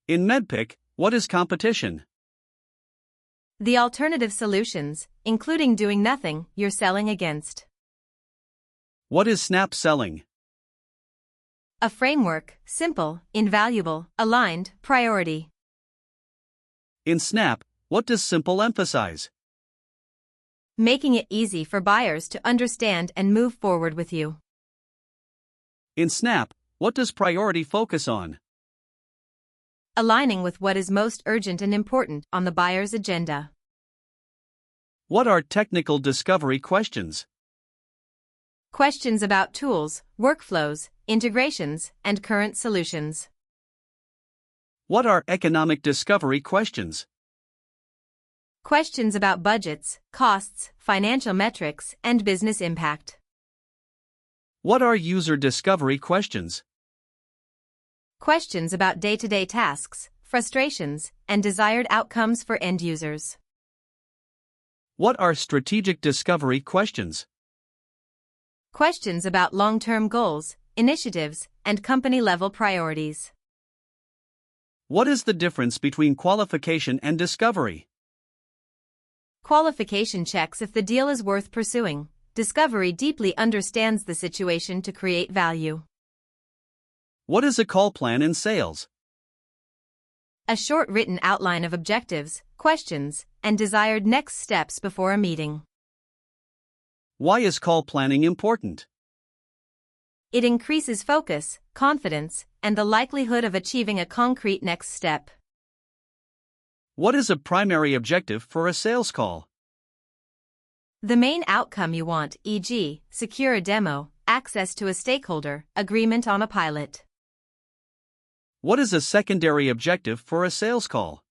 Speaker 1: In MEDPIC, what is competition?
Speaker 2: The alternative solutions, including doing nothing, you're selling against.
Speaker 1: What is snap selling?
Speaker 2: A framework: simple, invaluable, aligned, priority.
Speaker 1: In SNAP, what does simple emphasize?
Speaker 2: Making it easy for buyers to understand and move forward with you.
Speaker 1: In SNAP, what does priority focus on?
Speaker 2: Aligning with what is most urgent and important on the buyer's agenda.
Speaker 1: What are technical discovery questions?
Speaker 2: Questions about tools, workflows, integrations, and current solutions.
Speaker 1: What are economic discovery questions?
Speaker 2: Questions about budgets, costs, financial metrics, and business impact.
Speaker 1: What are user discovery questions?
Speaker 2: Questions about day-to-day tasks, frustrations, and desired outcomes for end users.
Speaker 1: What are strategic discovery questions?
Speaker 2: Questions about long-term goals, initiatives, and company-level priorities.
Speaker 1: What is the difference between qualification and discovery?
Speaker 2: Qualification checks if the deal is worth pursuing. Discovery deeply understands the situation to create value.
Speaker 1: What is a call plan in sales?
Speaker 2: A short written outline of objectives, questions, and desired next steps before a meeting.
Speaker 1: Why is call planning important?
Speaker 2: It increases focus, confidence, and the likelihood of achieving a concrete next step.
Speaker 1: What is a primary objective for a sales call?
Speaker 2: The main outcome you want, e.g., secure a demo, access to a stakeholder, agreement on a pilot.
Speaker 1: What is a secondary objective for a sales call?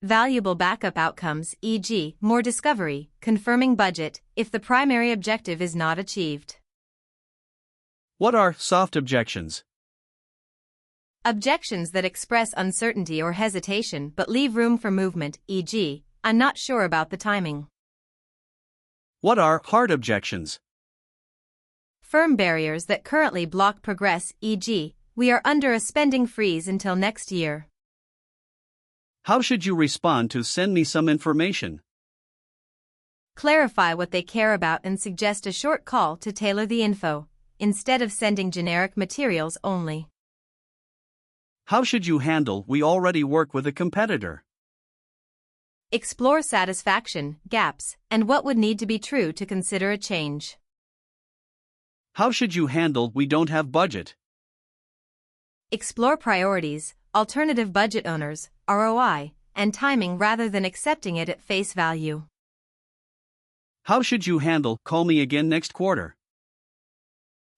Speaker 2: Valuable backup outcomes, e.g., more discovery, confirming budget, if the primary objective is not achieved.
Speaker 1: What are soft objections?
Speaker 2: Objections that express uncertainty or hesitation but leave room for movement, e.g., I'm not sure about the timing.
Speaker 1: What are hard objections?
Speaker 2: Firm barriers that currently block progress, e.g., we are under a spending freeze until next year.
Speaker 1: How should you respond to "send me some information"?
Speaker 2: Clarify what they care about and suggest a short call to tailor the info, instead of sending generic materials only.
Speaker 1: How should you handle "we already work with a competitor"?
Speaker 2: Explore satisfaction, gaps, and what would need to be true to consider a change.
Speaker 1: How should you handle "we don't have budget"?
Speaker 2: Explore priorities, alternative budget owners, ROI, and timing rather than accepting it at face value.
Speaker 1: How should you handle "call me again next quarter"?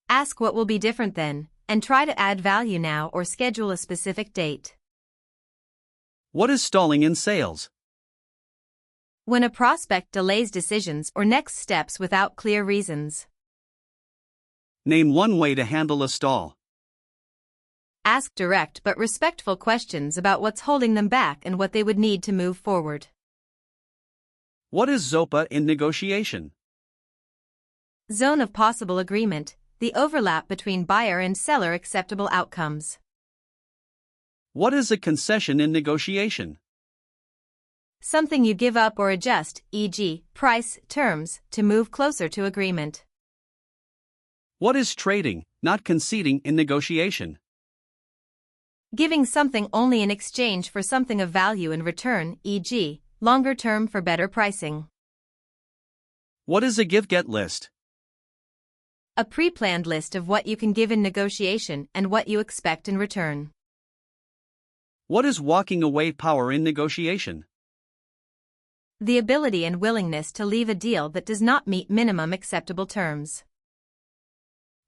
Speaker 2: Ask what will be different then, and try to add value now or schedule a specific date.
Speaker 1: What is stalling in sales?
Speaker 2: When a prospect delays decisions or next steps without clear reasons.
Speaker 1: Name one way to handle a stall.
Speaker 2: Ask direct but respectful questions about what's holding them back and what they would need to move forward.
Speaker 1: What is ZOPA in negotiation?
Speaker 2: Zone of possible agreement, the overlap between buyer and seller acceptable outcomes.
Speaker 1: What is a concession in negotiation?
Speaker 2: Something you give up or adjust, e.g., price, terms, to move closer to agreement.
Speaker 1: What is trading, not conceding in negotiation?
Speaker 2: Giving something only in exchange for something of value in return, e.g., longer term for better pricing.
Speaker 1: What is a give-get list?
Speaker 2: A pre-planned list of what you can give in negotiation and what you expect in return.
Speaker 1: What is walking away power in negotiation?
Speaker 2: The ability and willingness to leave a deal that does not meet minimum acceptable terms.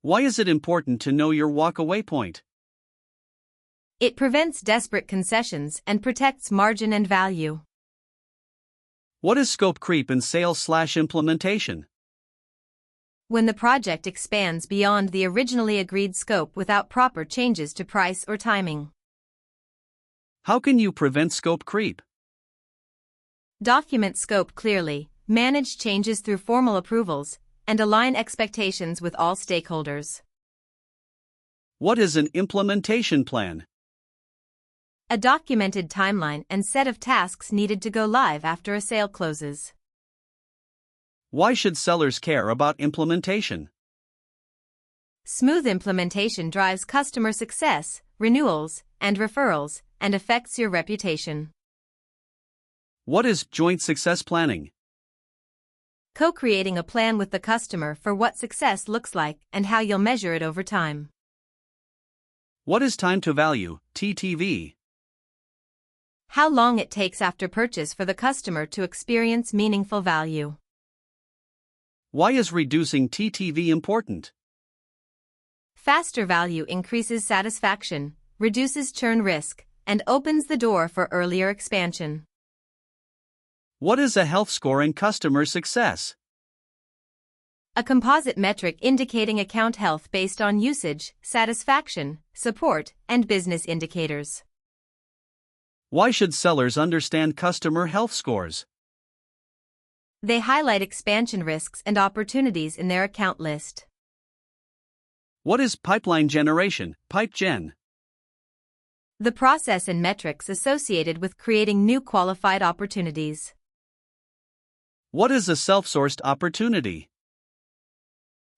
Speaker 1: Why is it important to know your walk-away point?
Speaker 2: It prevents desperate concessions and protects margin and value.
Speaker 1: What is scope creep in sales/implementation?
Speaker 2: When the project expands beyond the originally agreed scope without proper changes to price or timing.
Speaker 1: How can you prevent scope creep?
Speaker 2: Document scope clearly, manage changes through formal approvals, and align expectations with all stakeholders.
Speaker 1: What is an implementation plan?
Speaker 2: A documented timeline and set of tasks needed to go live after a sale closes.
Speaker 1: Why should sellers care about implementation?
Speaker 2: Smooth implementation drives customer success, renewals, and referrals, and affects your reputation.
Speaker 1: What is joint success planning?
Speaker 2: Co-creating a plan with the customer for what success looks like and how you'll measure it over time.
Speaker 1: What is time to value, TTV?
Speaker 2: How long it takes after purchase for the customer to experience meaningful value.
Speaker 1: Why is reducing TTV important?
Speaker 2: Faster value increases satisfaction, reduces churn risk, and opens the door for earlier expansion.
Speaker 1: What is a health score in customer success?
Speaker 2: A composite metric indicating account health based on usage, satisfaction, support, and business indicators.
Speaker 1: Why should sellers understand customer health scores?
Speaker 2: They highlight expansion risks and opportunities in their account list.
Speaker 1: What is pipeline generation, pipe gen?
Speaker 2: The process and metrics associated with creating new qualified opportunities.
Speaker 1: What is a self-sourced opportunity?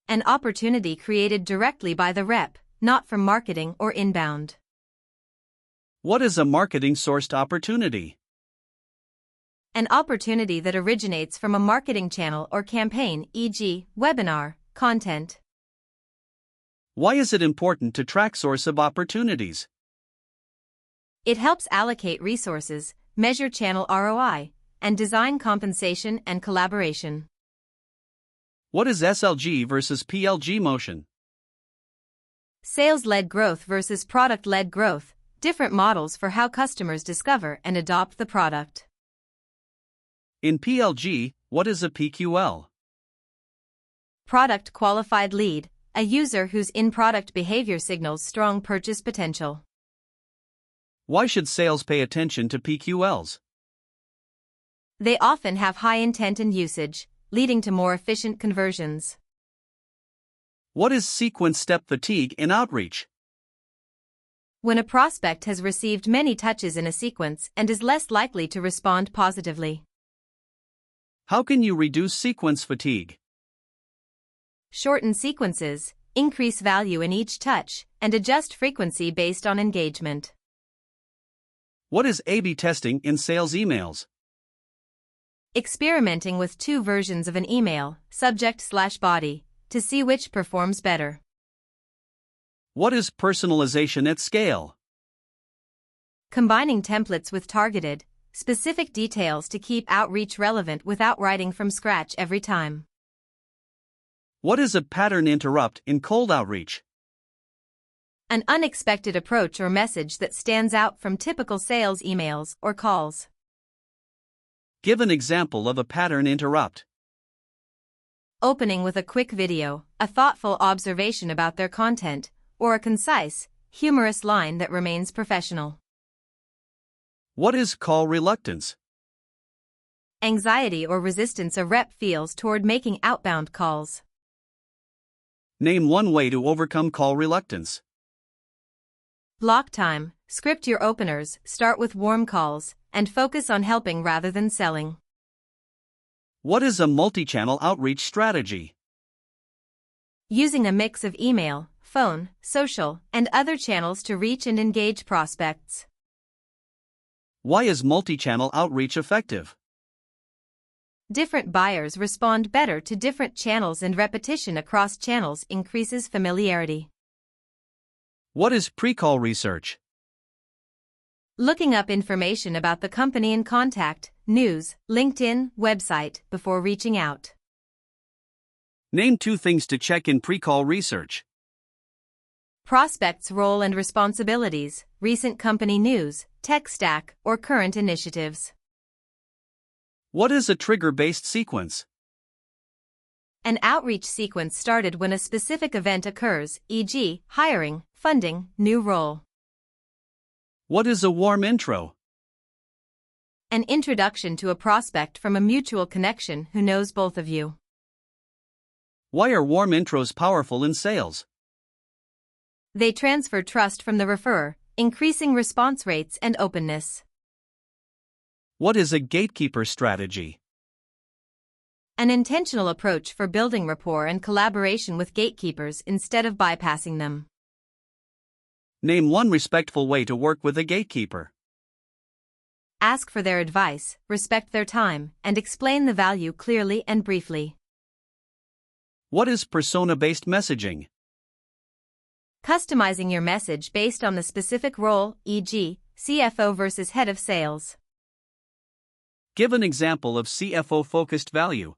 Speaker 2: An opportunity created directly by the rep, not from marketing or inbound.
Speaker 1: What is a marketing-sourced opportunity?
Speaker 2: An opportunity that originates from a marketing channel or campaign, e.g., webinar, content.
Speaker 1: Why is it important to track source of opportunities?
Speaker 2: It helps allocate resources, measure channel ROI, and design compensation and collaboration.
Speaker 1: What is SLG versus PLG motion?
Speaker 2: Sales-led growth versus product-led growth, different models for how customers discover and adopt the product.
Speaker 1: In PLG, what is a PQL?
Speaker 2: Product qualified lead, a user whose in-product behavior signals strong purchase potential.
Speaker 1: Why should sales pay attention to PQLs?
Speaker 2: They often have high intent and usage, leading to more efficient conversions.
Speaker 1: What is sequence step fatigue in outreach?
Speaker 2: When a prospect has received many touches in a sequence and is less likely to respond positively.
Speaker 1: How can you reduce sequence fatigue?
Speaker 2: Shorten sequences, increase value in each touch, and adjust frequency based on engagement.
Speaker 1: What is A/B testing in sales emails?
Speaker 2: Experimenting with two versions of an email, subject/body, to see which performs better.
Speaker 1: What is personalization at scale?
Speaker 2: Combining templates with targeted, specific details to keep outreach relevant without writing from scratch every time.
Speaker 1: What is a pattern interrupt in cold outreach?
Speaker 2: An unexpected approach or message that stands out from typical sales emails or calls.
Speaker 1: Give an example of a pattern interrupt.
Speaker 2: Opening with a quick video, a thoughtful observation about their content, or a concise, humorous line that remains professional.
Speaker 1: What is call reluctance?
Speaker 2: Anxiety or resistance a rep feels toward making outbound calls.
Speaker 1: Name one way to overcome call reluctance.
Speaker 2: Block time, script your openers, start with warm calls, and focus on helping rather than selling.
Speaker 1: What is a multi-channel outreach strategy?
Speaker 2: Using a mix of email, phone, social, and other channels to reach and engage prospects.
Speaker 1: Why is multi-channel outreach effective?
Speaker 2: Different buyers respond better to different channels, and repetition across channels increases familiarity.
Speaker 1: What is pre-call research?
Speaker 2: Looking up information about the company in contact, news, LinkedIn, website before reaching out.
Speaker 1: Name 2 things to check in pre-call research.
Speaker 2: Prospects' role and responsibilities, recent company news, tech stack, or current initiatives.
Speaker 1: What is a trigger-based sequence?
Speaker 2: An outreach sequence started when a specific event occurs, e.g., hiring, funding, new role.
Speaker 1: What is a warm intro?
Speaker 2: An introduction to a prospect from a mutual connection who knows both of you.
Speaker 1: Why are warm intros powerful in sales?
Speaker 2: They transfer trust from the referrer, increasing response rates and openness.
Speaker 1: What is a gatekeeper strategy?
Speaker 2: An intentional approach for building rapport and collaboration with gatekeepers instead of bypassing them.
Speaker 1: Name 1 respectful way to work with a gatekeeper.
Speaker 2: Ask for their advice, respect their time, and explain the value clearly and briefly.
Speaker 1: What is persona-based messaging?
Speaker 2: Customizing your message based on the specific role, e.g., CFO versus head of sales.
Speaker 1: Give an example of CFO-focused value.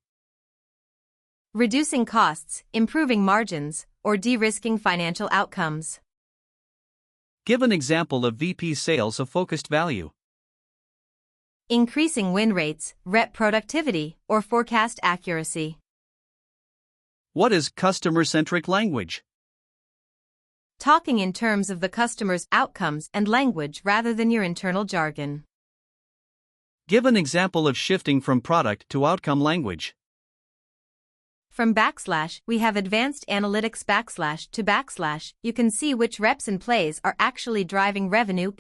Speaker 2: Reducing costs, improving margins, or de-risking financial outcomes.
Speaker 1: Give an example of VP sales of focused value.
Speaker 2: Increasing win rates, rep productivity, or forecast accuracy.
Speaker 1: What is customer-centric language?
Speaker 2: Talking in terms of the customer's outcomes and language rather than your internal jargon.
Speaker 1: Give an example of shifting from product to outcome language.
Speaker 2: From we have advanced analytics to you can see which reps and plays are actually driving revenue .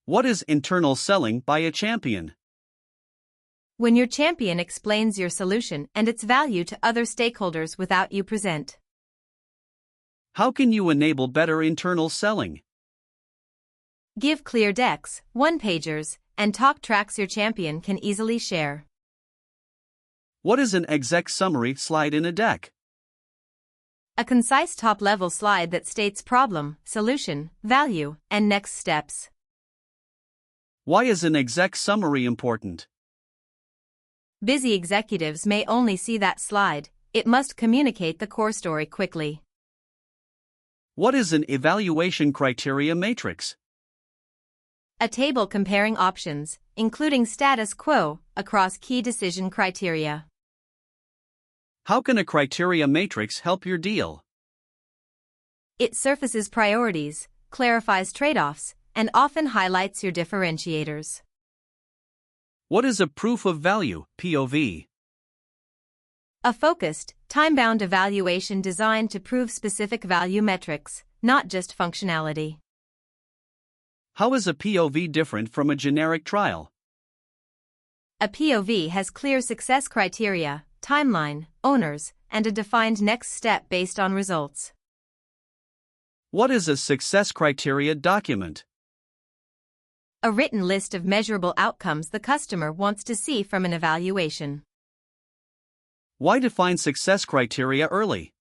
Speaker 1: What is internal selling by a champion?
Speaker 2: When your champion explains your solution and its value to other stakeholders without you present.
Speaker 1: How can you enable better internal selling?
Speaker 2: Give clear decks, one-pagers, and talk tracks your champion can easily share.
Speaker 1: What is an exec summary slide in a deck?
Speaker 2: A concise top-level slide that states problem, solution, value, and next steps.
Speaker 1: Why is an exec summary important?
Speaker 2: Busy executives may only see that slide. It must communicate the core story quickly.
Speaker 1: What is an evaluation criteria matrix?
Speaker 2: A table comparing options, including status quo, across key decision criteria.
Speaker 1: How can a criteria matrix help your deal?
Speaker 2: It surfaces priorities, clarifies trade-offs, and often highlights your differentiators.
Speaker 1: What is a proof of value, POV?
Speaker 2: A focused, time-bound evaluation designed to prove specific value metrics, not just functionality.
Speaker 1: How is a POV different from a generic trial?
Speaker 2: A POV has clear success criteria, timeline, owners, and a defined next step based on results.
Speaker 1: What is a success criteria document?
Speaker 2: A written list of measurable outcomes the customer wants to see from an evaluation.
Speaker 1: Why define success criteria early?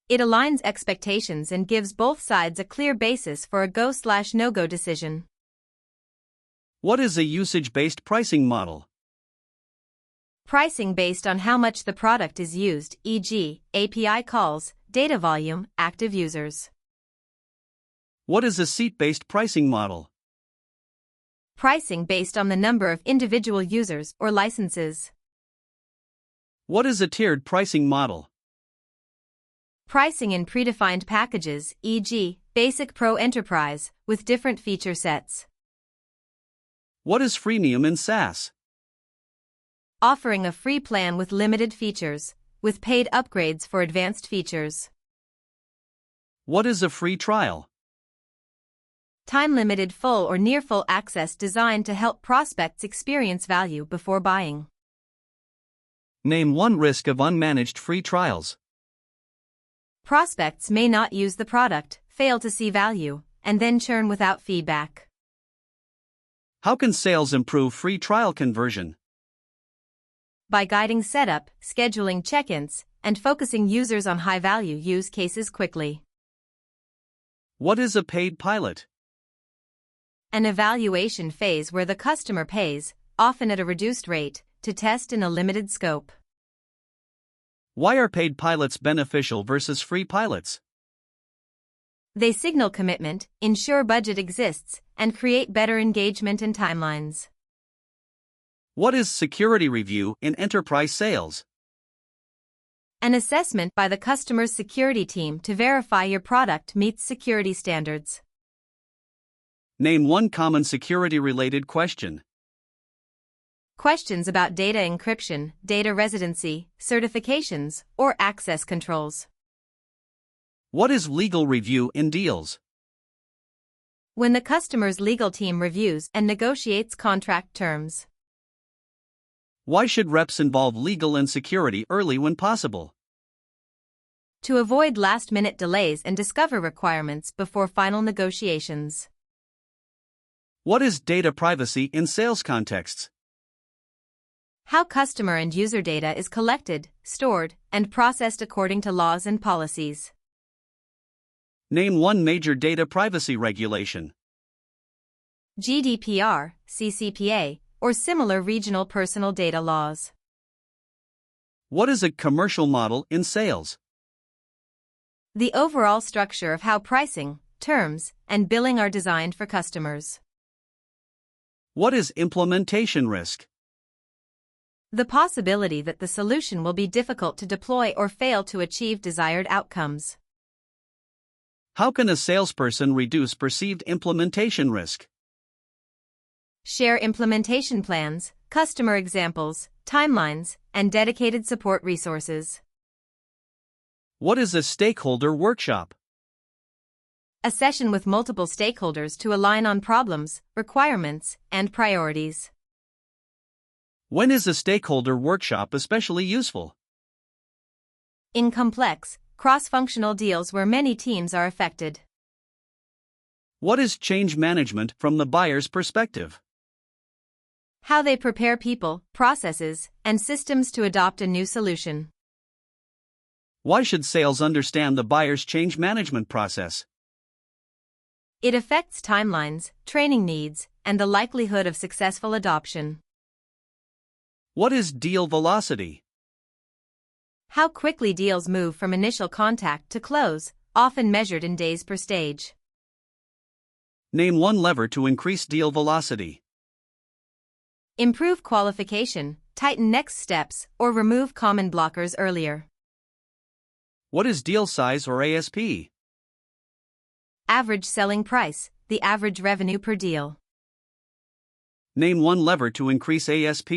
Speaker 2: It aligns expectations and gives both sides a clear basis for a go/no-go decision.
Speaker 1: What is a usage-based pricing model?
Speaker 2: Pricing based on how much the product is used, e.g., API calls, data volume, active users.
Speaker 1: What is a seat-based pricing model?
Speaker 2: Pricing based on the number of individual users or licenses.
Speaker 1: What is a tiered pricing model?
Speaker 2: Pricing in predefined packages, e.g., Basic Pro Enterprise, with different feature sets.
Speaker 1: What is freemium in SaaS?
Speaker 2: Offering a free plan with limited features, with paid upgrades for advanced features.
Speaker 1: What is a free trial?
Speaker 2: Time-limited full or near-full access designed to help prospects experience value before buying.
Speaker 1: Name 1 risk of unmanaged free trials.
Speaker 2: Prospects may not use the product, fail to see value, and then churn without feedback.
Speaker 1: How can sales improve free trial conversion?
Speaker 2: By guiding setup, scheduling check-ins, and focusing users on high-value use cases quickly.
Speaker 1: What is a paid pilot?
Speaker 2: An evaluation phase where the customer pays, often at a reduced rate, to test in a limited scope.
Speaker 1: Why are paid pilots beneficial versus free pilots?
Speaker 2: They signal commitment, ensure budget exists, and create better engagement and timelines.
Speaker 1: What is security review in enterprise sales?
Speaker 2: An assessment by the customer's security team to verify your product meets security standards.
Speaker 1: Name one common security-related question.
Speaker 2: Questions about data encryption, data residency, certifications, or access controls.
Speaker 1: What is legal review in deals?
Speaker 2: When the customer's legal team reviews and negotiates contract terms.
Speaker 1: Why should reps involve legal and security early when possible?
Speaker 2: To avoid last-minute delays and discover requirements before final negotiations.
Speaker 1: What is data privacy in sales contexts?
Speaker 2: How customer and user data is collected, stored, and processed according to laws and policies.
Speaker 1: Name one major data privacy regulation.
Speaker 2: GDPR, CCPA, or similar regional personal data laws.
Speaker 1: What is a commercial model in sales?
Speaker 2: The overall structure of how pricing, terms, and billing are designed for customers.
Speaker 1: What is implementation risk?
Speaker 2: The possibility that the solution will be difficult to deploy or fail to achieve desired outcomes.
Speaker 1: How can a salesperson reduce perceived implementation risk?
Speaker 2: Share implementation plans, customer examples, timelines, and dedicated support resources.
Speaker 1: What is a stakeholder workshop?
Speaker 2: A session with multiple stakeholders to align on problems, requirements, and priorities.
Speaker 1: When is a stakeholder workshop especially useful?
Speaker 2: In complex, cross-functional deals where many teams are affected.
Speaker 1: What is change management from the buyer's perspective?
Speaker 2: How they prepare people, processes, and systems to adopt a new solution.
Speaker 1: Why should sales understand the buyer's change management process?
Speaker 2: It affects timelines, training needs, and the likelihood of successful adoption.
Speaker 1: What is deal velocity?
Speaker 2: How quickly deals move from initial contact to close, often measured in days per stage.
Speaker 1: Name one lever to increase deal velocity.
Speaker 2: Improve qualification, tighten next steps, or remove common blockers earlier.
Speaker 1: What is deal size or ASP?
Speaker 2: Average selling price, the average revenue per deal.
Speaker 1: Name one lever to increase ASP.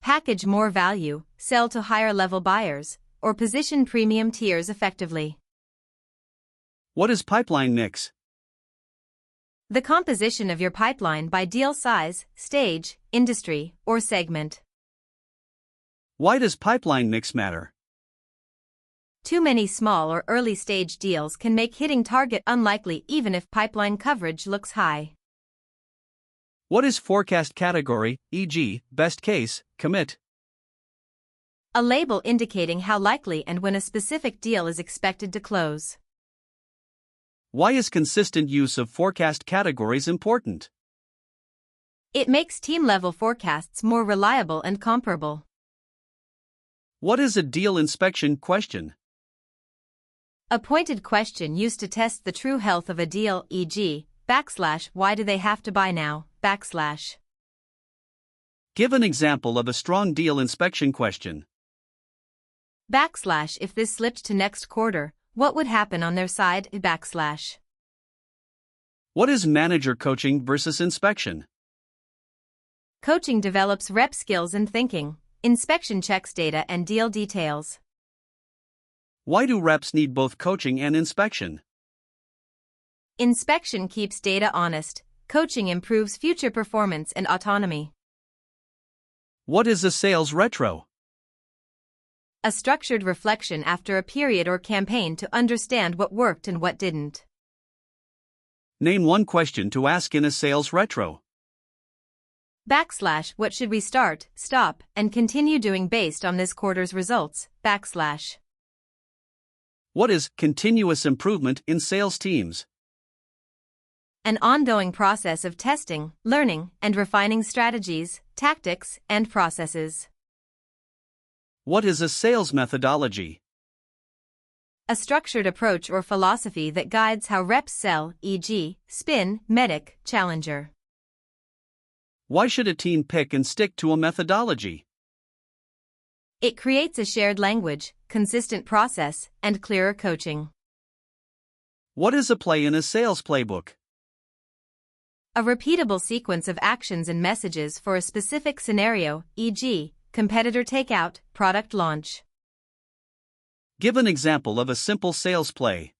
Speaker 2: Package more value, sell to higher-level buyers, or position premium tiers effectively.
Speaker 1: What is pipeline mix?
Speaker 2: The composition of your pipeline by deal size, stage, industry, or segment.
Speaker 1: Why does pipeline mix matter?
Speaker 2: Too many small or early-stage deals can make hitting target unlikely even if pipeline coverage looks high.
Speaker 1: What is forecast category, e.g., best case, commit?
Speaker 2: A label indicating how likely and when a specific deal is expected to close.
Speaker 1: Why is consistent use of forecast categories important?
Speaker 2: It makes team-level forecasts more reliable and comparable.
Speaker 1: What is a deal inspection question?
Speaker 2: A pointed question used to test the true health of a deal, e.g., why do they have to buy now,
Speaker 1: Give an example of a strong deal inspection question.
Speaker 2: If this slipped to next quarter, what would happen on their side,
Speaker 1: What is manager coaching versus inspection?
Speaker 2: Coaching develops rep skills and thinking. Inspection checks data and deal details.
Speaker 1: Why do reps need both coaching and inspection?
Speaker 2: Inspection keeps data honest. Coaching improves future performance and autonomy.
Speaker 1: What is a sales retro?
Speaker 2: A structured reflection after a period or campaign to understand what worked and what didn't.
Speaker 1: Name one question to ask in a sales retro.
Speaker 2: / What should we start, stop, and continue doing based on this quarter's results, /.
Speaker 1: What is continuous improvement in sales teams?
Speaker 2: An ongoing process of testing, learning, and refining strategies, tactics, and processes.
Speaker 1: What is a sales methodology?
Speaker 2: A structured approach or philosophy that guides how reps sell, e.g., spin, medic, challenger.
Speaker 1: Why should a team pick and stick to a methodology?
Speaker 2: It creates a shared language, consistent process, and clearer coaching.
Speaker 1: What is a play in a sales playbook?
Speaker 2: A repeatable sequence of actions and messages for a specific scenario, e.g., competitor takeout, product launch.
Speaker 1: Give an example of a simple sales play.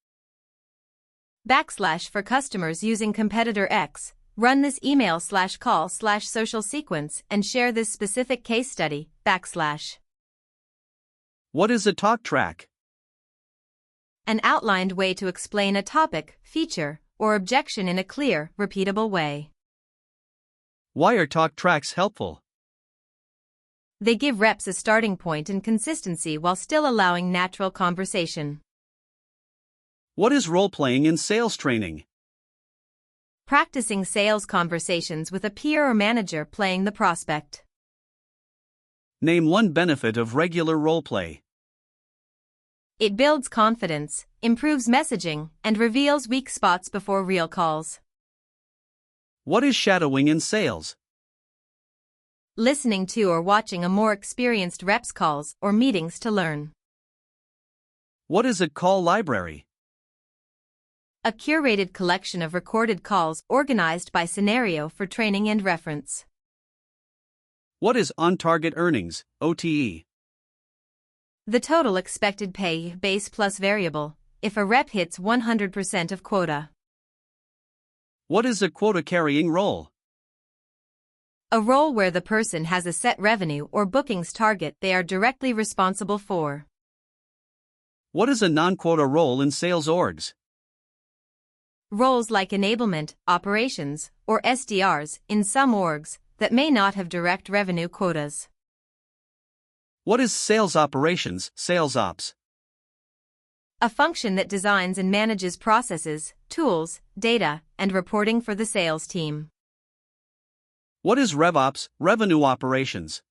Speaker 2: / For customers using competitor X, run this email/call/social sequence and share this specific case study, /.
Speaker 1: What is a talk track?
Speaker 2: An outlined way to explain a topic, feature, or objection in a clear, repeatable way.
Speaker 1: Why are talk tracks helpful?
Speaker 2: They give reps a starting point and consistency while still allowing natural conversation.
Speaker 1: What is role-playing in sales training?
Speaker 2: Practicing sales conversations with a peer or manager playing the prospect.
Speaker 1: Name one benefit of regular role-play.
Speaker 2: It builds confidence, improves messaging, and reveals weak spots before real calls.
Speaker 1: What is shadowing in sales?
Speaker 2: Listening to or watching a more experienced rep's calls or meetings to learn.
Speaker 1: What is a call library?
Speaker 2: A curated collection of recorded calls organized by scenario for training and reference.
Speaker 1: What is on-target earnings, OTE?
Speaker 2: The total expected pay, base plus variable, if a rep hits 100% of quota.
Speaker 1: What is a quota-carrying role?
Speaker 2: A role where the person has a set revenue or bookings target they are directly responsible for.
Speaker 1: What is a non-quota role in sales orgs?
Speaker 2: Roles like enablement, operations, or SDRs in some orgs that may not have direct revenue quotas.
Speaker 1: What is sales operations, sales ops?
Speaker 2: A function that designs and manages processes, tools, data, and reporting for the sales team.
Speaker 1: What is RevOps, revenue operations?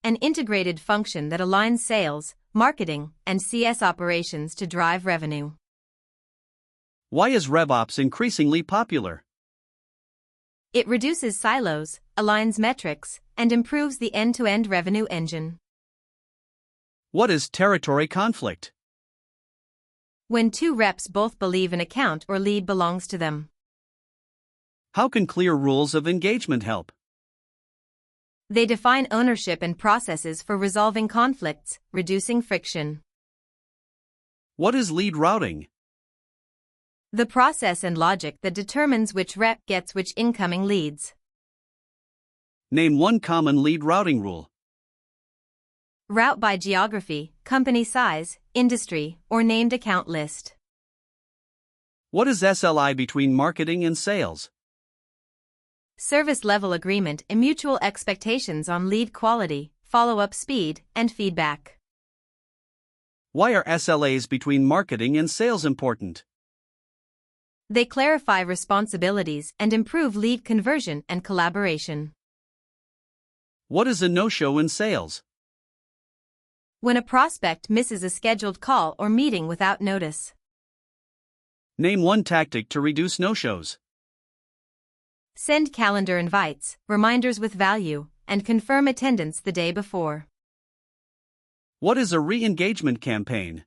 Speaker 2: An integrated function that aligns sales, marketing, and CS operations to drive revenue.
Speaker 1: Why is RevOps increasingly popular?
Speaker 2: It reduces silos, aligns metrics, and improves the end-to-end revenue engine.
Speaker 1: What is territory conflict?
Speaker 2: When two reps both believe an account or lead belongs to them.
Speaker 1: How can clear rules of engagement help?
Speaker 2: They define ownership and processes for resolving conflicts, reducing friction.
Speaker 1: What is lead routing?
Speaker 2: The process and logic that determines which rep gets which incoming leads.
Speaker 1: Name one common lead routing rule.
Speaker 2: Route by geography, company size, industry, or named account list.
Speaker 1: What is SLI between marketing and sales?
Speaker 2: Service level agreement and mutual expectations on lead quality, follow-up speed, and feedback.
Speaker 1: Why are SLAs between marketing and sales important?
Speaker 2: They clarify responsibilities and improve lead conversion and collaboration.
Speaker 1: What is a no-show in sales?
Speaker 2: When a prospect misses a scheduled call or meeting without notice.
Speaker 1: Name one tactic to reduce no-shows.
Speaker 2: Send calendar invites, reminders with value, and confirm attendance the day before.
Speaker 1: What is a re-engagement campaign?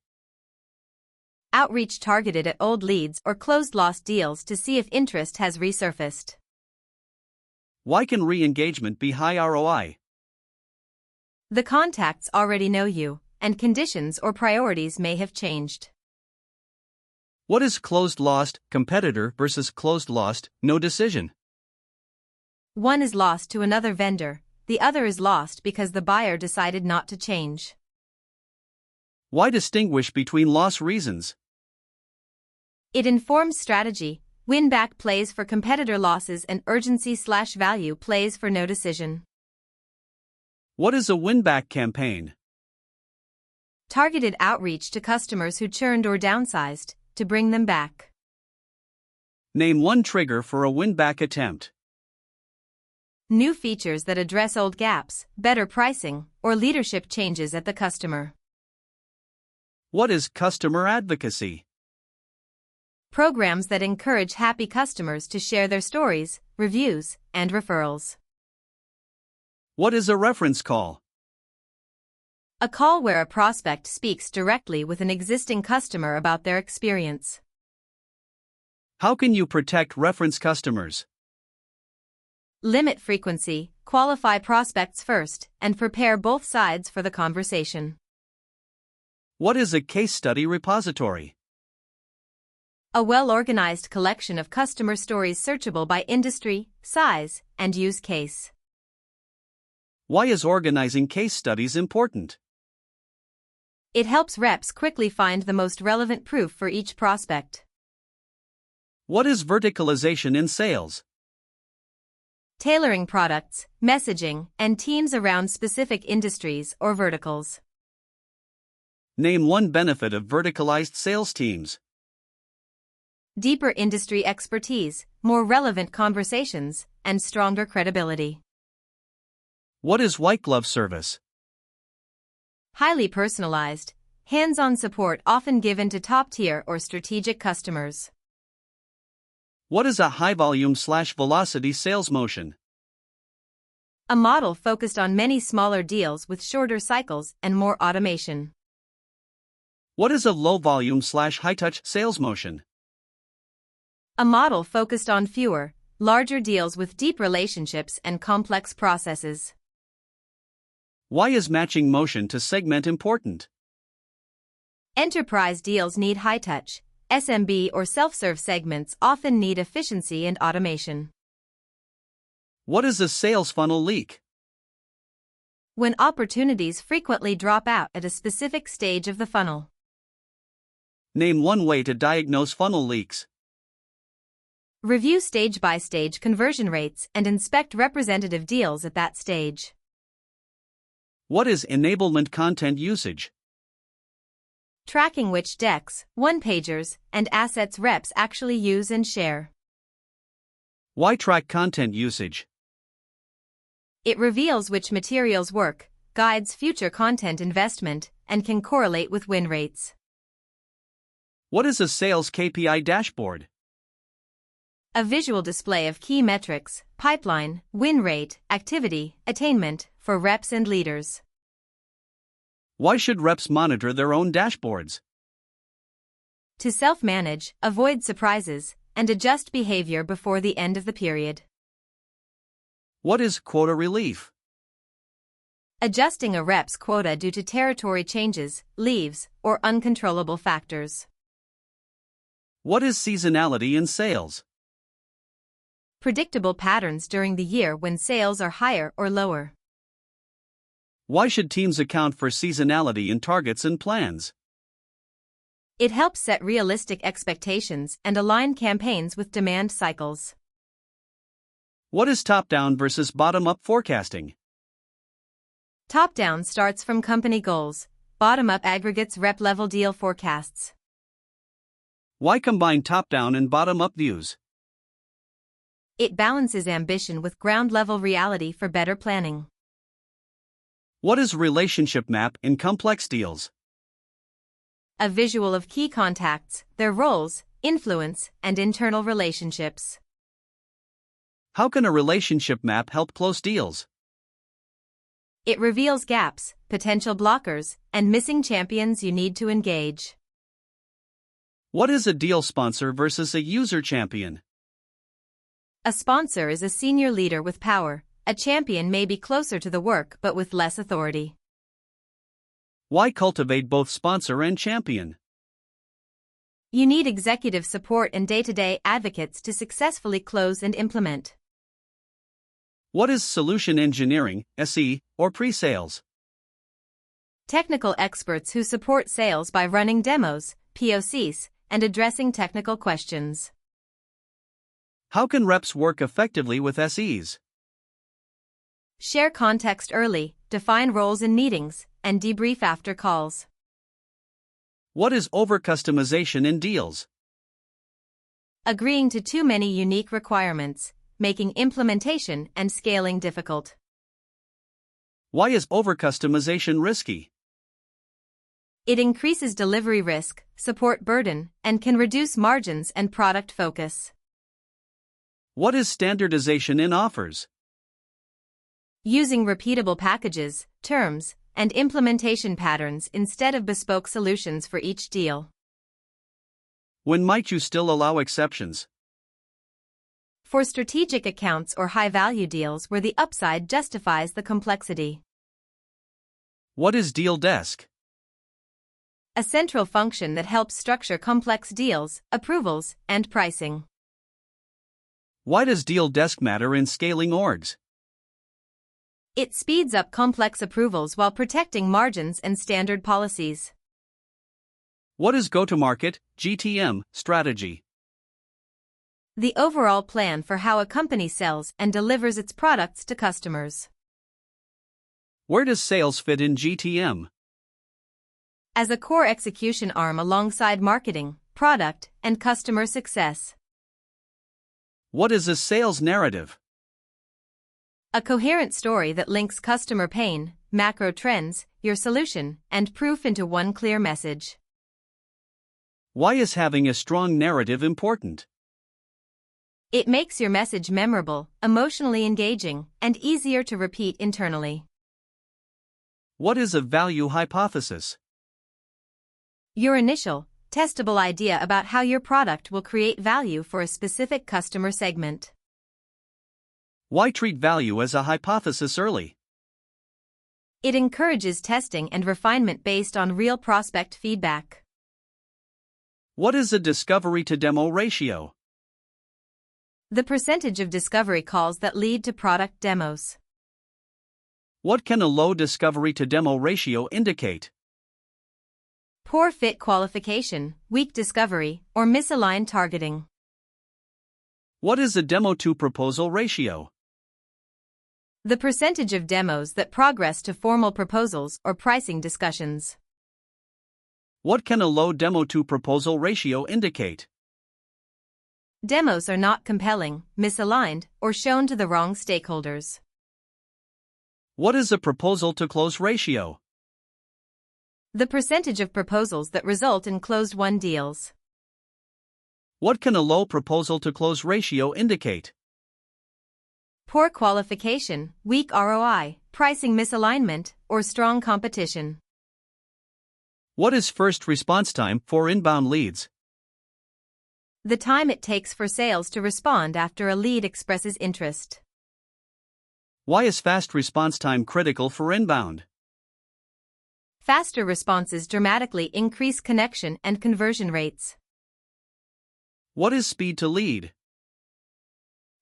Speaker 2: Outreach targeted at old leads or closed lost deals to see if interest has resurfaced.
Speaker 1: Why can re-engagement be high ROI?
Speaker 2: The contacts already know you, and conditions or priorities may have changed.
Speaker 1: What is closed lost, competitor versus closed lost, no decision?
Speaker 2: One is lost to another vendor, the other is lost because the buyer decided not to change.
Speaker 1: Why distinguish between loss reasons?
Speaker 2: It informs strategy, win-back plays for competitor losses, and urgency/value plays for no decision.
Speaker 1: What is a win-back campaign?
Speaker 2: Targeted outreach to customers who churned or downsized, to bring them back.
Speaker 1: Name one trigger for a win-back attempt.
Speaker 2: New features that address old gaps, better pricing, or leadership changes at the customer.
Speaker 1: What is customer advocacy?
Speaker 2: Programs that encourage happy customers to share their stories, reviews, and referrals.
Speaker 1: What is a reference call?
Speaker 2: A call where a prospect speaks directly with an existing customer about their experience.
Speaker 1: How can you protect reference customers?
Speaker 2: Limit frequency, qualify prospects first, and prepare both sides for the conversation.
Speaker 1: What is a case study repository?
Speaker 2: A well-organized collection of customer stories searchable by industry, size, and use case.
Speaker 1: Why is organizing case studies important?
Speaker 2: It helps reps quickly find the most relevant proof for each prospect.
Speaker 1: What is verticalization in sales?
Speaker 2: Tailoring products, messaging, and teams around specific industries or verticals.
Speaker 1: Name one benefit of verticalized sales teams.
Speaker 2: Deeper industry expertise, more relevant conversations, and stronger credibility.
Speaker 1: What is white glove service?
Speaker 2: Highly personalized, hands-on support often given to top-tier or strategic customers.
Speaker 1: What is a high-volume/velocity sales motion?
Speaker 2: A model focused on many smaller deals with shorter cycles and more automation.
Speaker 1: What is a low-volume/high-touch sales motion?
Speaker 2: A model focused on fewer, larger deals with deep relationships and complex processes.
Speaker 1: Why is matching motion to segment important?
Speaker 2: Enterprise deals need high-touch, SMB or self-serve segments often need efficiency and automation.
Speaker 1: What is a sales funnel leak?
Speaker 2: When opportunities frequently drop out at a specific stage of the funnel.
Speaker 1: Name one way to diagnose funnel leaks.
Speaker 2: Review stage-by-stage conversion rates and inspect representative deals at that stage.
Speaker 1: What is enablement content usage?
Speaker 2: Tracking which decks, one-pagers, and assets reps actually use and share.
Speaker 1: Why track content usage?
Speaker 2: It reveals which materials work, guides future content investment, and can correlate with win rates.
Speaker 1: What is a sales KPI dashboard?
Speaker 2: A visual display of key metrics, pipeline, win rate, activity, attainment, for reps and leaders.
Speaker 1: Why should reps monitor their own dashboards?
Speaker 2: To self-manage, avoid surprises, and adjust behavior before the end of the period.
Speaker 1: What is quota relief?
Speaker 2: Adjusting a rep's quota due to territory changes, leaves, or uncontrollable factors.
Speaker 1: What is seasonality in sales?
Speaker 2: Predictable patterns during the year when sales are higher or lower.
Speaker 1: Why should teams account for seasonality in targets and plans?
Speaker 2: It helps set realistic expectations and align campaigns with demand cycles.
Speaker 1: What is top-down versus bottom-up forecasting?
Speaker 2: Top-down starts from company goals, bottom-up aggregates rep-level deal forecasts.
Speaker 1: Why combine top-down and bottom-up views?
Speaker 2: It balances ambition with ground-level reality for better planning.
Speaker 1: What is relationship map in complex deals?
Speaker 2: A visual of key contacts, their roles, influence, and internal relationships.
Speaker 1: How can a relationship map help close deals?
Speaker 2: It reveals gaps, potential blockers, and missing champions you need to engage.
Speaker 1: What is a deal sponsor versus a user champion?
Speaker 2: A sponsor is a senior leader with power. A champion may be closer to the work but with less authority.
Speaker 1: Why cultivate both sponsor and champion?
Speaker 2: You need executive support and day-to-day advocates to successfully close and implement.
Speaker 1: What is solution engineering, SE, or pre-sales?
Speaker 2: Technical experts who support sales by running demos, POCs, and addressing technical questions.
Speaker 1: How can reps work effectively with SEs?
Speaker 2: Share context early, define roles in meetings, and debrief after calls.
Speaker 1: What is over-customization in deals?
Speaker 2: Agreeing to too many unique requirements, making implementation and scaling difficult.
Speaker 1: Why is over-customization risky?
Speaker 2: It increases delivery risk, support burden, and can reduce margins and product focus.
Speaker 1: What is standardization in offers?
Speaker 2: Using repeatable packages, terms, and implementation patterns instead of bespoke solutions for each deal.
Speaker 1: When might you still allow exceptions?
Speaker 2: For strategic accounts or high-value deals where the upside justifies the complexity.
Speaker 1: What is deal desk?
Speaker 2: A central function that helps structure complex deals, approvals, and pricing.
Speaker 1: Why does deal desk matter in scaling orgs?
Speaker 2: It speeds up complex approvals while protecting margins and standard policies.
Speaker 1: What is go-to-market, GTM, strategy?
Speaker 2: The overall plan for how a company sells and delivers its products to customers.
Speaker 1: Where does sales fit in GTM?
Speaker 2: As a core execution arm alongside marketing, product, and customer success.
Speaker 1: What is a sales narrative?
Speaker 2: A coherent story that links customer pain, macro trends, your solution, and proof into one clear message.
Speaker 1: Why is having a strong narrative important?
Speaker 2: It makes your message memorable, emotionally engaging, and easier to repeat internally.
Speaker 1: What is a value hypothesis?
Speaker 2: Your initial, testable idea about how your product will create value for a specific customer segment.
Speaker 1: Why treat value as a hypothesis early?
Speaker 2: It encourages testing and refinement based on real prospect feedback.
Speaker 1: What is a discovery to demo ratio?
Speaker 2: The percentage of discovery calls that lead to product demos.
Speaker 1: What can a low discovery to demo ratio indicate?
Speaker 2: Poor fit qualification, weak discovery, or misaligned targeting.
Speaker 1: What is a demo to proposal ratio?
Speaker 2: The percentage of demos that progress to formal proposals or pricing discussions.
Speaker 1: What can a low demo to proposal ratio indicate?
Speaker 2: Demos are not compelling, misaligned, or shown to the wrong stakeholders.
Speaker 1: What is a proposal to close ratio?
Speaker 2: The percentage of proposals that result in closed-won deals.
Speaker 1: What can a low proposal to close ratio indicate?
Speaker 2: Poor qualification, weak ROI, pricing misalignment, or strong competition.
Speaker 1: What is first response time for inbound leads?
Speaker 2: The time it takes for sales to respond after a lead expresses interest.
Speaker 1: Why is fast response time critical for inbound?
Speaker 2: Faster responses dramatically increase connection and conversion rates.
Speaker 1: What is speed to lead?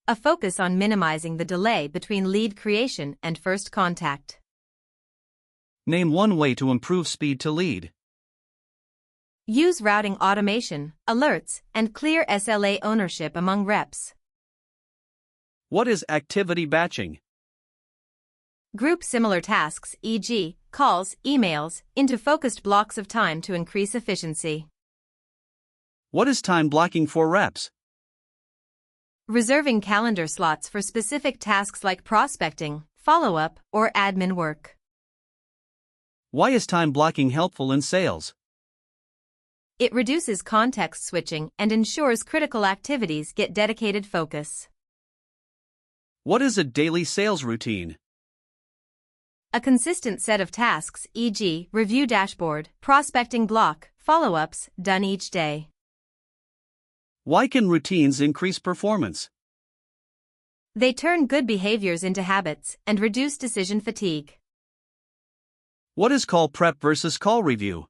Speaker 2: A focus on minimizing the delay between lead creation and first contact.
Speaker 1: Name one way to improve speed to lead.
Speaker 2: Use routing automation, alerts, and clear SLA ownership among reps.
Speaker 1: What is activity batching?
Speaker 2: Group similar tasks, e.g., calls, emails, into focused blocks of time to increase efficiency.
Speaker 1: What is time blocking for reps?
Speaker 2: Reserving calendar slots for specific tasks like prospecting, follow-up, or admin work.
Speaker 1: Why is time blocking helpful in sales?
Speaker 2: It reduces context switching and ensures critical activities get dedicated focus.
Speaker 1: What is a daily sales routine?
Speaker 2: A consistent set of tasks, e.g., review dashboard, prospecting block, follow-ups, done each day.
Speaker 1: Why can routines increase performance?
Speaker 2: They turn good behaviors into habits and reduce decision fatigue.
Speaker 1: What is call prep versus call review?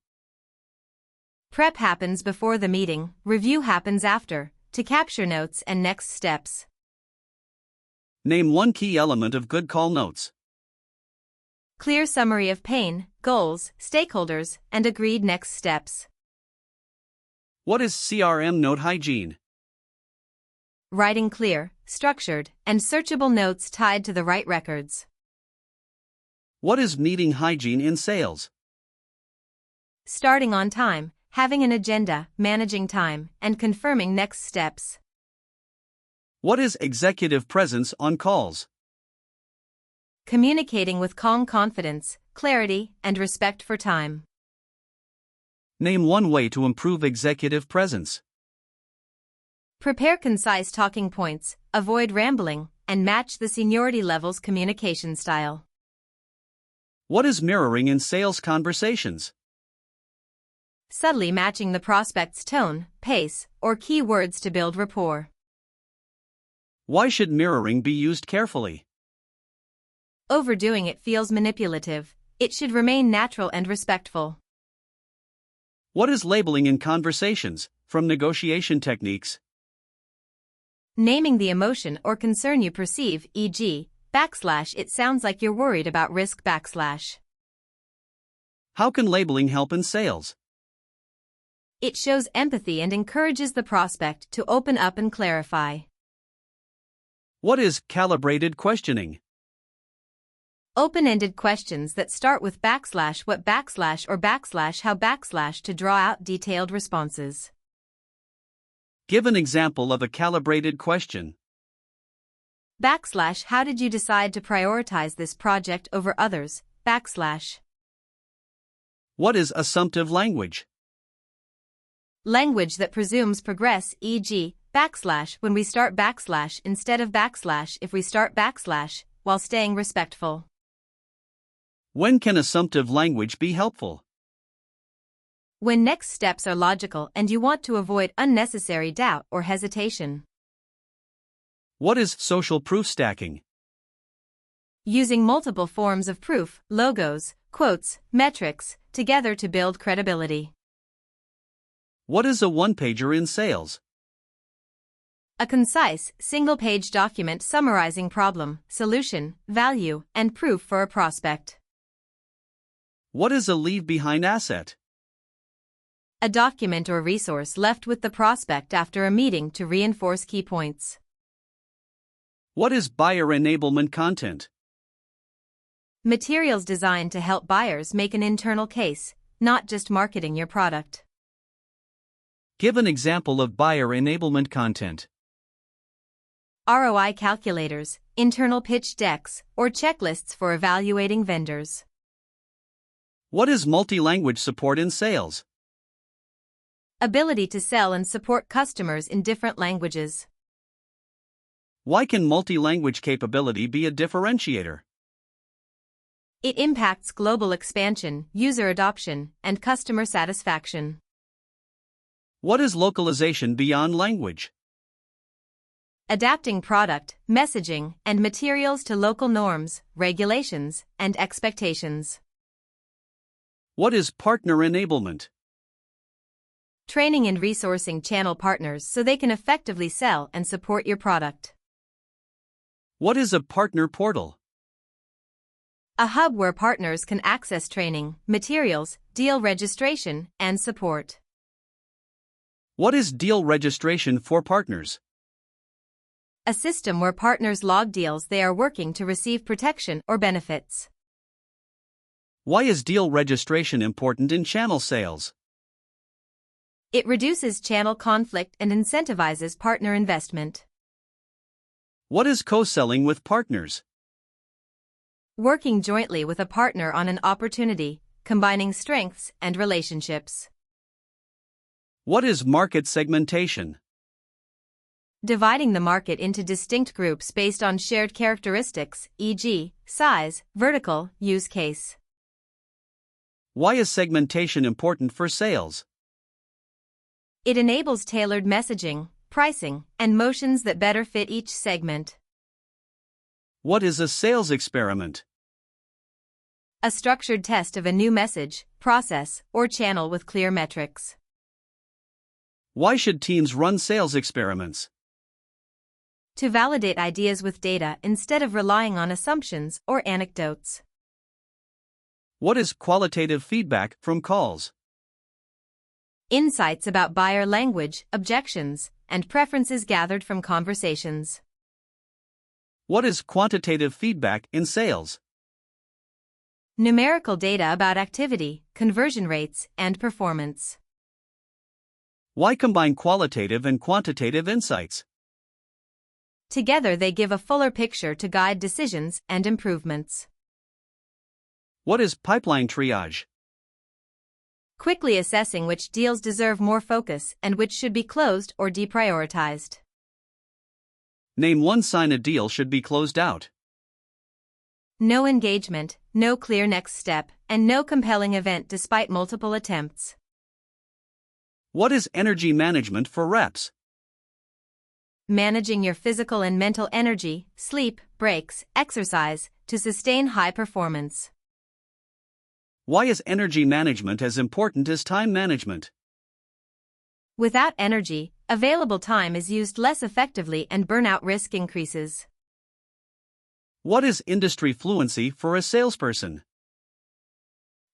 Speaker 2: Prep happens before the meeting, review happens after, to capture notes and next steps.
Speaker 1: Name one key element of good call notes.
Speaker 2: Clear summary of pain, goals, stakeholders, and agreed next steps.
Speaker 1: What is CRM note hygiene?
Speaker 2: writing clear, structured, and searchable notes tied to the right records.
Speaker 1: What is meeting hygiene in sales?
Speaker 2: Starting on time, having an agenda, managing time, and confirming next steps.
Speaker 1: What is executive presence on calls?
Speaker 2: Communicating with calm confidence, clarity, and respect for time.
Speaker 1: Name one way to improve executive presence.
Speaker 2: Prepare concise talking points, avoid rambling, and match the seniority level's communication style.
Speaker 1: What is mirroring in sales conversations?
Speaker 2: Subtly matching the prospect's tone, pace, or key words to build rapport.
Speaker 1: Why should mirroring be used carefully?
Speaker 2: Overdoing it feels manipulative. It should remain natural and respectful.
Speaker 1: What is labeling in conversations, from negotiation techniques?
Speaker 2: Naming the emotion or concern you perceive, e.g., it sounds like you're worried about risk.
Speaker 1: How can labeling help in sales?
Speaker 2: It shows empathy and encourages the prospect to open up and clarify.
Speaker 1: What is calibrated questioning?
Speaker 2: Open-ended questions that start with what or how to draw out detailed responses.
Speaker 1: Give an example of a calibrated question.
Speaker 2: How did you decide to prioritize this project over others?
Speaker 1: What is assumptive language?
Speaker 2: Language that presumes progress, e.g., when we start instead of if we start while staying respectful.
Speaker 1: When can assumptive language be helpful?
Speaker 2: When next steps are logical and you want to avoid unnecessary doubt or hesitation.
Speaker 1: What is social proof stacking?
Speaker 2: Using multiple forms of proof, logos, quotes, metrics, together to build credibility.
Speaker 1: What is a one-pager in sales?
Speaker 2: A concise, single-page document summarizing problem, solution, value, and proof for a prospect.
Speaker 1: What is a leave-behind asset?
Speaker 2: A document or resource left with the prospect after a meeting to reinforce key points.
Speaker 1: What is buyer enablement content?
Speaker 2: Materials designed to help buyers make an internal case, not just marketing your product.
Speaker 1: Give an example of buyer enablement content.
Speaker 2: ROI calculators, internal pitch decks, or checklists for evaluating vendors.
Speaker 1: What is multi-language support in sales?
Speaker 2: Ability to sell and support customers in different languages.
Speaker 1: Why can multi-language capability be a differentiator?
Speaker 2: It impacts global expansion, user adoption, and customer satisfaction.
Speaker 1: What is localization beyond language?
Speaker 2: Adapting product, messaging, and materials to local norms, regulations, and expectations.
Speaker 1: What is partner enablement?
Speaker 2: Training and resourcing channel partners so they can effectively sell and support your product.
Speaker 1: What is a partner portal?
Speaker 2: A hub where partners can access training, materials, deal registration, and support.
Speaker 1: What is deal registration for partners?
Speaker 2: A system where partners log deals they are working to receive protection or benefits.
Speaker 1: Why is deal registration important in channel sales?
Speaker 2: It reduces channel conflict and incentivizes partner investment.
Speaker 1: What is co-selling with partners?
Speaker 2: Working jointly with a partner on an opportunity, combining strengths and relationships.
Speaker 1: What is market segmentation?
Speaker 2: Dividing the market into distinct groups based on shared characteristics, e.g., size, vertical, use case.
Speaker 1: Why is segmentation important for sales?
Speaker 2: It enables tailored messaging, pricing, and motions that better fit each segment.
Speaker 1: What is a sales experiment?
Speaker 2: A structured test of a new message, process, or channel with clear metrics.
Speaker 1: Why should teams run sales experiments?
Speaker 2: To validate ideas with data instead of relying on assumptions or anecdotes.
Speaker 1: What is qualitative feedback from calls?
Speaker 2: Insights about buyer language, objections, and preferences gathered from conversations.
Speaker 1: What is quantitative feedback in sales?
Speaker 2: Numerical data about activity, conversion rates, and performance.
Speaker 1: Why combine qualitative and quantitative insights?
Speaker 2: Together they give a fuller picture to guide decisions and improvements.
Speaker 1: What is pipeline triage?
Speaker 2: Quickly assessing which deals deserve more focus and which should be closed or deprioritized.
Speaker 1: Name one sign a deal should be closed out.
Speaker 2: No engagement, no clear next step, and no compelling event despite multiple attempts.
Speaker 1: What is energy management for reps?
Speaker 2: Managing your physical and mental energy, sleep, breaks, exercise, to sustain high performance.
Speaker 1: Why is energy management as important as time management?
Speaker 2: Without energy, available time is used less effectively and burnout risk increases.
Speaker 1: What is industry fluency for a salesperson?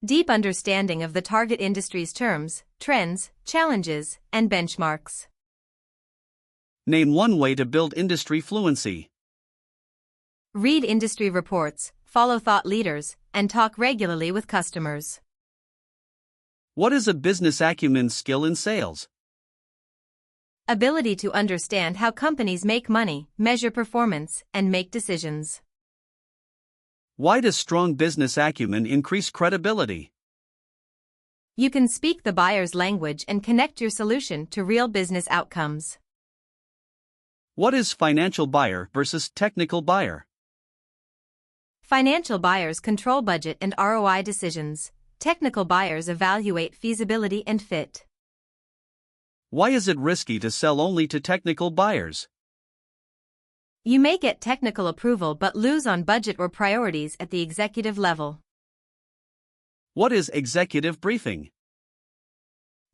Speaker 2: Deep understanding of the target industry's terms, trends, challenges, and benchmarks.
Speaker 1: Name one way to build industry fluency.
Speaker 2: Read industry reports, follow thought leaders, and talk regularly with customers.
Speaker 1: What is a business acumen skill in sales?
Speaker 2: Ability to understand how companies make money, measure performance, and make decisions.
Speaker 1: Why does strong business acumen increase credibility?
Speaker 2: You can speak the buyer's language and connect your solution to real business outcomes.
Speaker 1: What is financial buyer versus technical buyer?
Speaker 2: Financial buyers control budget and ROI decisions. Technical buyers evaluate feasibility and fit.
Speaker 1: Why is it risky to sell only to technical buyers?
Speaker 2: You may get technical approval but lose on budget or priorities at the executive level.
Speaker 1: What is executive briefing?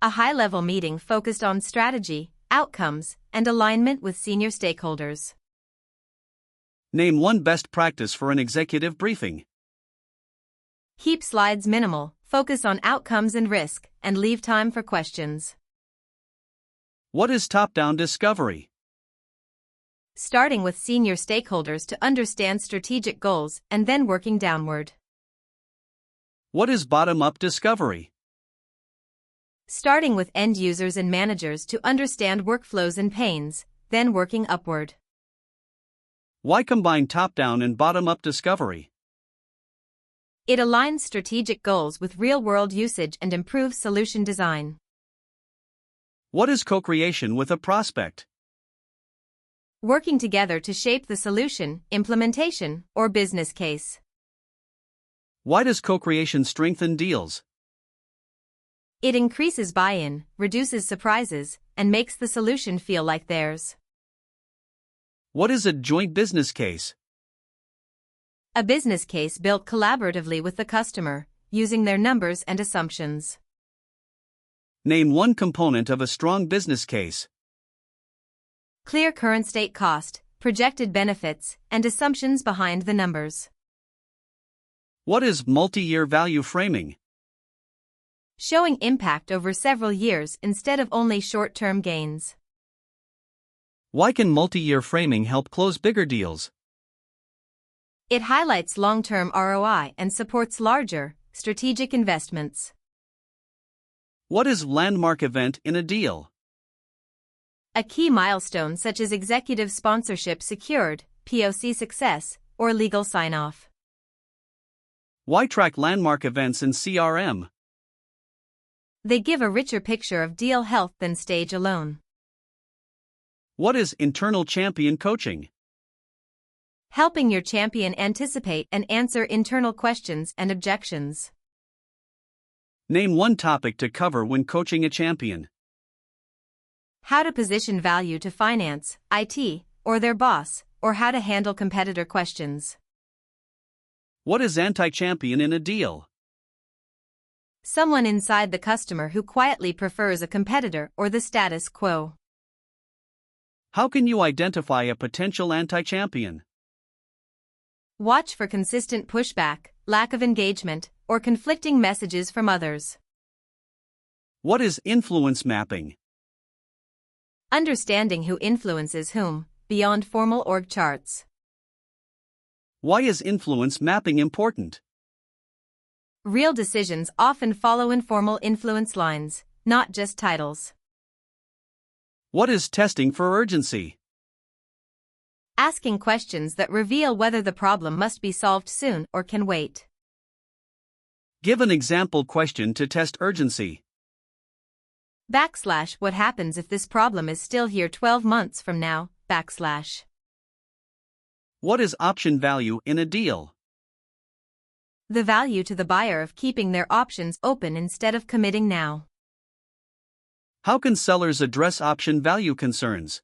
Speaker 2: A high-level meeting focused on strategy, outcomes, and alignment with senior stakeholders.
Speaker 1: Name one best practice for an executive briefing.
Speaker 2: Keep slides minimal, focus on outcomes and risk, and leave time for questions.
Speaker 1: What is top-down discovery?
Speaker 2: Starting with senior stakeholders to understand strategic goals and then working downward.
Speaker 1: What is bottom-up discovery?
Speaker 2: Starting with end users and managers to understand workflows and pains, then working upward.
Speaker 1: Why combine top-down and bottom-up discovery?
Speaker 2: It aligns strategic goals with real-world usage and improves solution design.
Speaker 1: What is co-creation with a prospect?
Speaker 2: Working together to shape the solution, implementation, or business case.
Speaker 1: Why does co-creation strengthen deals?
Speaker 2: It increases buy-in, reduces surprises, and makes the solution feel like theirs.
Speaker 1: What is a joint business case?
Speaker 2: A business case built collaboratively with the customer, using their numbers and assumptions.
Speaker 1: Name one component of a strong business case.
Speaker 2: Clear current state cost, projected benefits, and assumptions behind the numbers.
Speaker 1: What is multi-year value framing?
Speaker 2: Showing impact over several years instead of only short-term gains.
Speaker 1: Why can multi-year framing help close bigger deals?
Speaker 2: It highlights long-term ROI and supports larger, strategic investments.
Speaker 1: What is landmark event in a deal?
Speaker 2: A key milestone such as executive sponsorship secured, POC success, or legal sign-off.
Speaker 1: Why track landmark events in CRM?
Speaker 2: They give a richer picture of deal health than stage alone.
Speaker 1: What is internal champion coaching?
Speaker 2: Helping your champion anticipate and answer internal questions and objections.
Speaker 1: Name one topic to cover when coaching a champion.
Speaker 2: How to position value to finance, IT, or their boss, or how to handle competitor questions.
Speaker 1: What is anti-champion in a deal?
Speaker 2: Someone inside the customer who quietly prefers a competitor or the status quo.
Speaker 1: How can you identify a potential anti-champion?
Speaker 2: Watch for consistent pushback, lack of engagement, or conflicting messages from others.
Speaker 1: What is influence mapping?
Speaker 2: Understanding who influences whom, beyond formal org charts.
Speaker 1: Why is influence mapping important?
Speaker 2: Real decisions often follow informal influence lines, not just titles.
Speaker 1: What is testing for urgency?
Speaker 2: Asking questions that reveal whether the problem must be solved soon or can wait.
Speaker 1: Give an example question to test urgency.
Speaker 2: What happens if this problem is still here 12 months from now,
Speaker 1: What is option value in a deal?
Speaker 2: The value to the buyer of keeping their options open instead of committing now.
Speaker 1: How can sellers address option value concerns?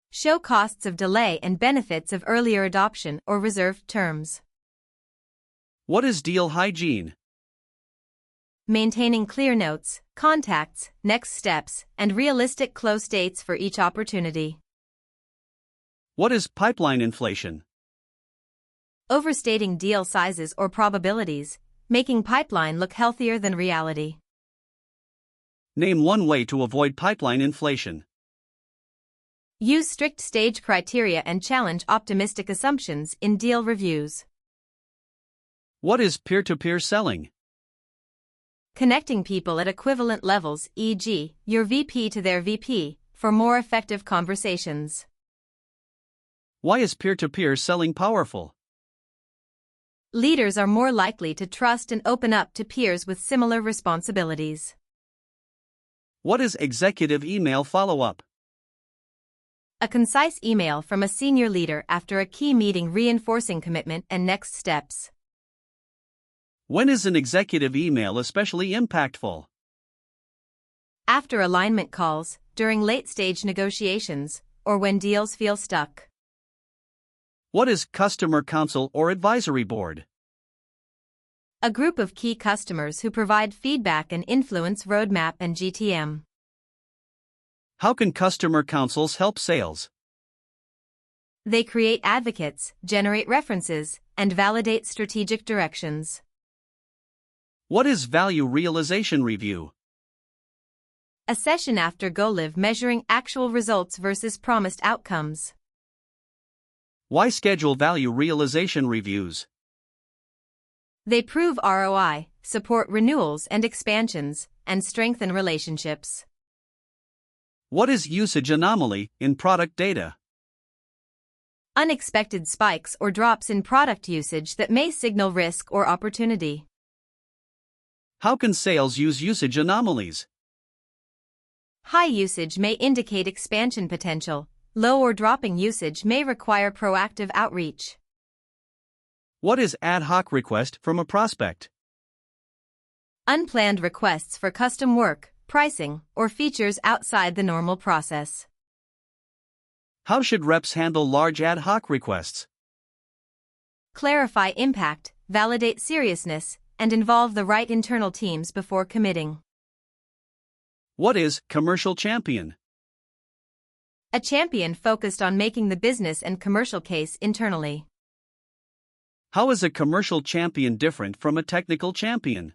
Speaker 2: Show costs of delay and benefits of earlier adoption or reserved terms.
Speaker 1: What is deal hygiene?
Speaker 2: Maintaining clear notes, contacts, next steps, and realistic close dates for each opportunity.
Speaker 1: What is pipeline inflation?
Speaker 2: Overstating deal sizes or probabilities, making pipeline look healthier than reality.
Speaker 1: Name one way to avoid pipeline inflation.
Speaker 2: Use strict stage criteria and challenge optimistic assumptions in deal reviews.
Speaker 1: What is peer-to-peer selling?
Speaker 2: Connecting people at equivalent levels, e.g., your VP to their VP, for more effective conversations.
Speaker 1: Why is peer-to-peer selling powerful?
Speaker 2: Leaders are more likely to trust and open up to peers with similar responsibilities.
Speaker 1: What is executive email follow-up?
Speaker 2: A concise email from a senior leader after a key meeting reinforcing commitment and next steps.
Speaker 1: When is an executive email especially impactful?
Speaker 2: After alignment calls, during late-stage negotiations, or when deals feel stuck.
Speaker 1: What is customer council or advisory board?
Speaker 2: A group of key customers who provide feedback and influence roadmap and GTM.
Speaker 1: How can customer councils help sales?
Speaker 2: They create advocates, generate references, and validate strategic directions.
Speaker 1: What is value realization review?
Speaker 2: A session after go-live measuring actual results versus promised outcomes.
Speaker 1: Why schedule value realization reviews?
Speaker 2: They prove ROI, support renewals and expansions, and strengthen relationships.
Speaker 1: What is usage anomaly in product data?
Speaker 2: Unexpected spikes or drops in product usage that may signal risk or opportunity.
Speaker 1: How can sales use usage anomalies?
Speaker 2: High usage may indicate expansion potential. Low or dropping usage may require proactive outreach.
Speaker 1: What is ad hoc request from a prospect?
Speaker 2: Unplanned requests for custom work, pricing, or features outside the normal process.
Speaker 1: How should reps handle large ad hoc requests?
Speaker 2: Clarify impact, validate seriousness, and involve the right internal teams before committing.
Speaker 1: What is commercial champion?
Speaker 2: A champion focused on making the business and commercial case internally.
Speaker 1: How is a commercial champion different from a technical champion?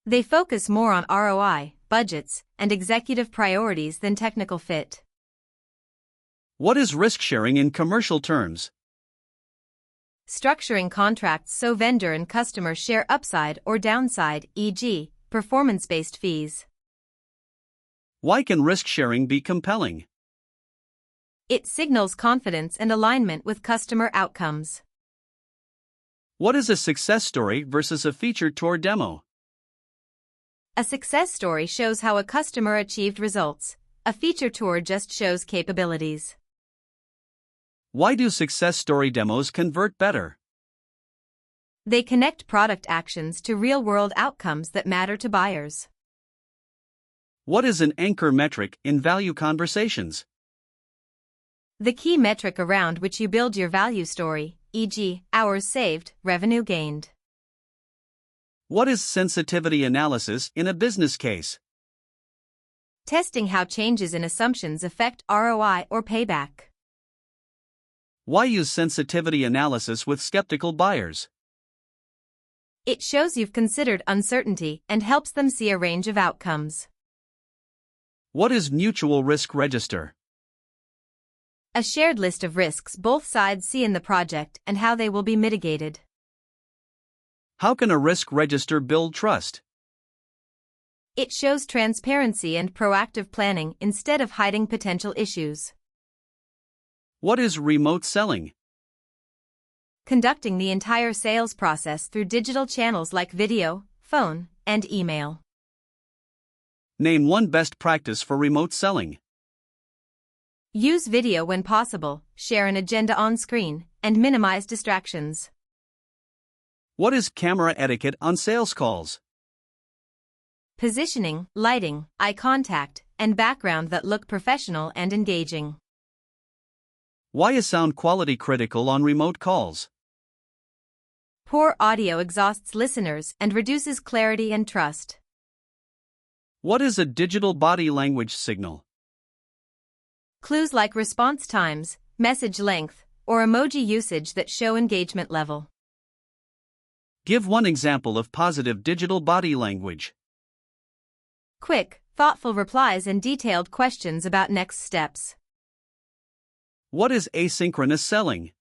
Speaker 2: They focus more on ROI, budgets, and executive priorities than technical fit.
Speaker 1: What is risk sharing in commercial terms?
Speaker 2: Structuring contracts so vendor and customer share upside or downside, e.g., performance-based fees.
Speaker 1: Why can risk sharing be compelling?
Speaker 2: It signals confidence and alignment with customer outcomes.
Speaker 1: What is a success story versus a feature tour demo?
Speaker 2: A success story shows how a customer achieved results. A feature tour just shows capabilities.
Speaker 1: Why do success story demos convert better?
Speaker 2: They connect product actions to real-world outcomes that matter to buyers.
Speaker 1: What is an anchor metric in value conversations?
Speaker 2: The key metric around which you build your value story, e.g., hours saved, revenue gained.
Speaker 1: What is sensitivity analysis in a business case?
Speaker 2: Testing how changes in assumptions affect ROI or payback.
Speaker 1: Why use sensitivity analysis with skeptical buyers?
Speaker 2: It shows you've considered uncertainty and helps them see a range of outcomes.
Speaker 1: What is mutual risk register?
Speaker 2: A shared list of risks both sides see in the project and how they will be mitigated.
Speaker 1: How can a risk register build trust?
Speaker 2: It shows transparency and proactive planning instead of hiding potential issues.
Speaker 1: What is remote selling?
Speaker 2: Conducting the entire sales process through digital channels like video, phone, and email.
Speaker 1: Name one best practice for remote selling.
Speaker 2: Use video when possible, share an agenda on screen, and minimize distractions.
Speaker 1: What is camera etiquette on sales calls?
Speaker 2: Positioning, lighting, eye contact, and background that look professional and engaging.
Speaker 1: Why is sound quality critical on remote calls?
Speaker 2: Poor audio exhausts listeners and reduces clarity and trust.
Speaker 1: What is a digital body language signal?
Speaker 2: Clues like response times, message length, or emoji usage that show engagement level.
Speaker 1: Give one example of positive digital body language.
Speaker 2: Quick, thoughtful replies and detailed questions about next steps.
Speaker 1: What is asynchronous selling?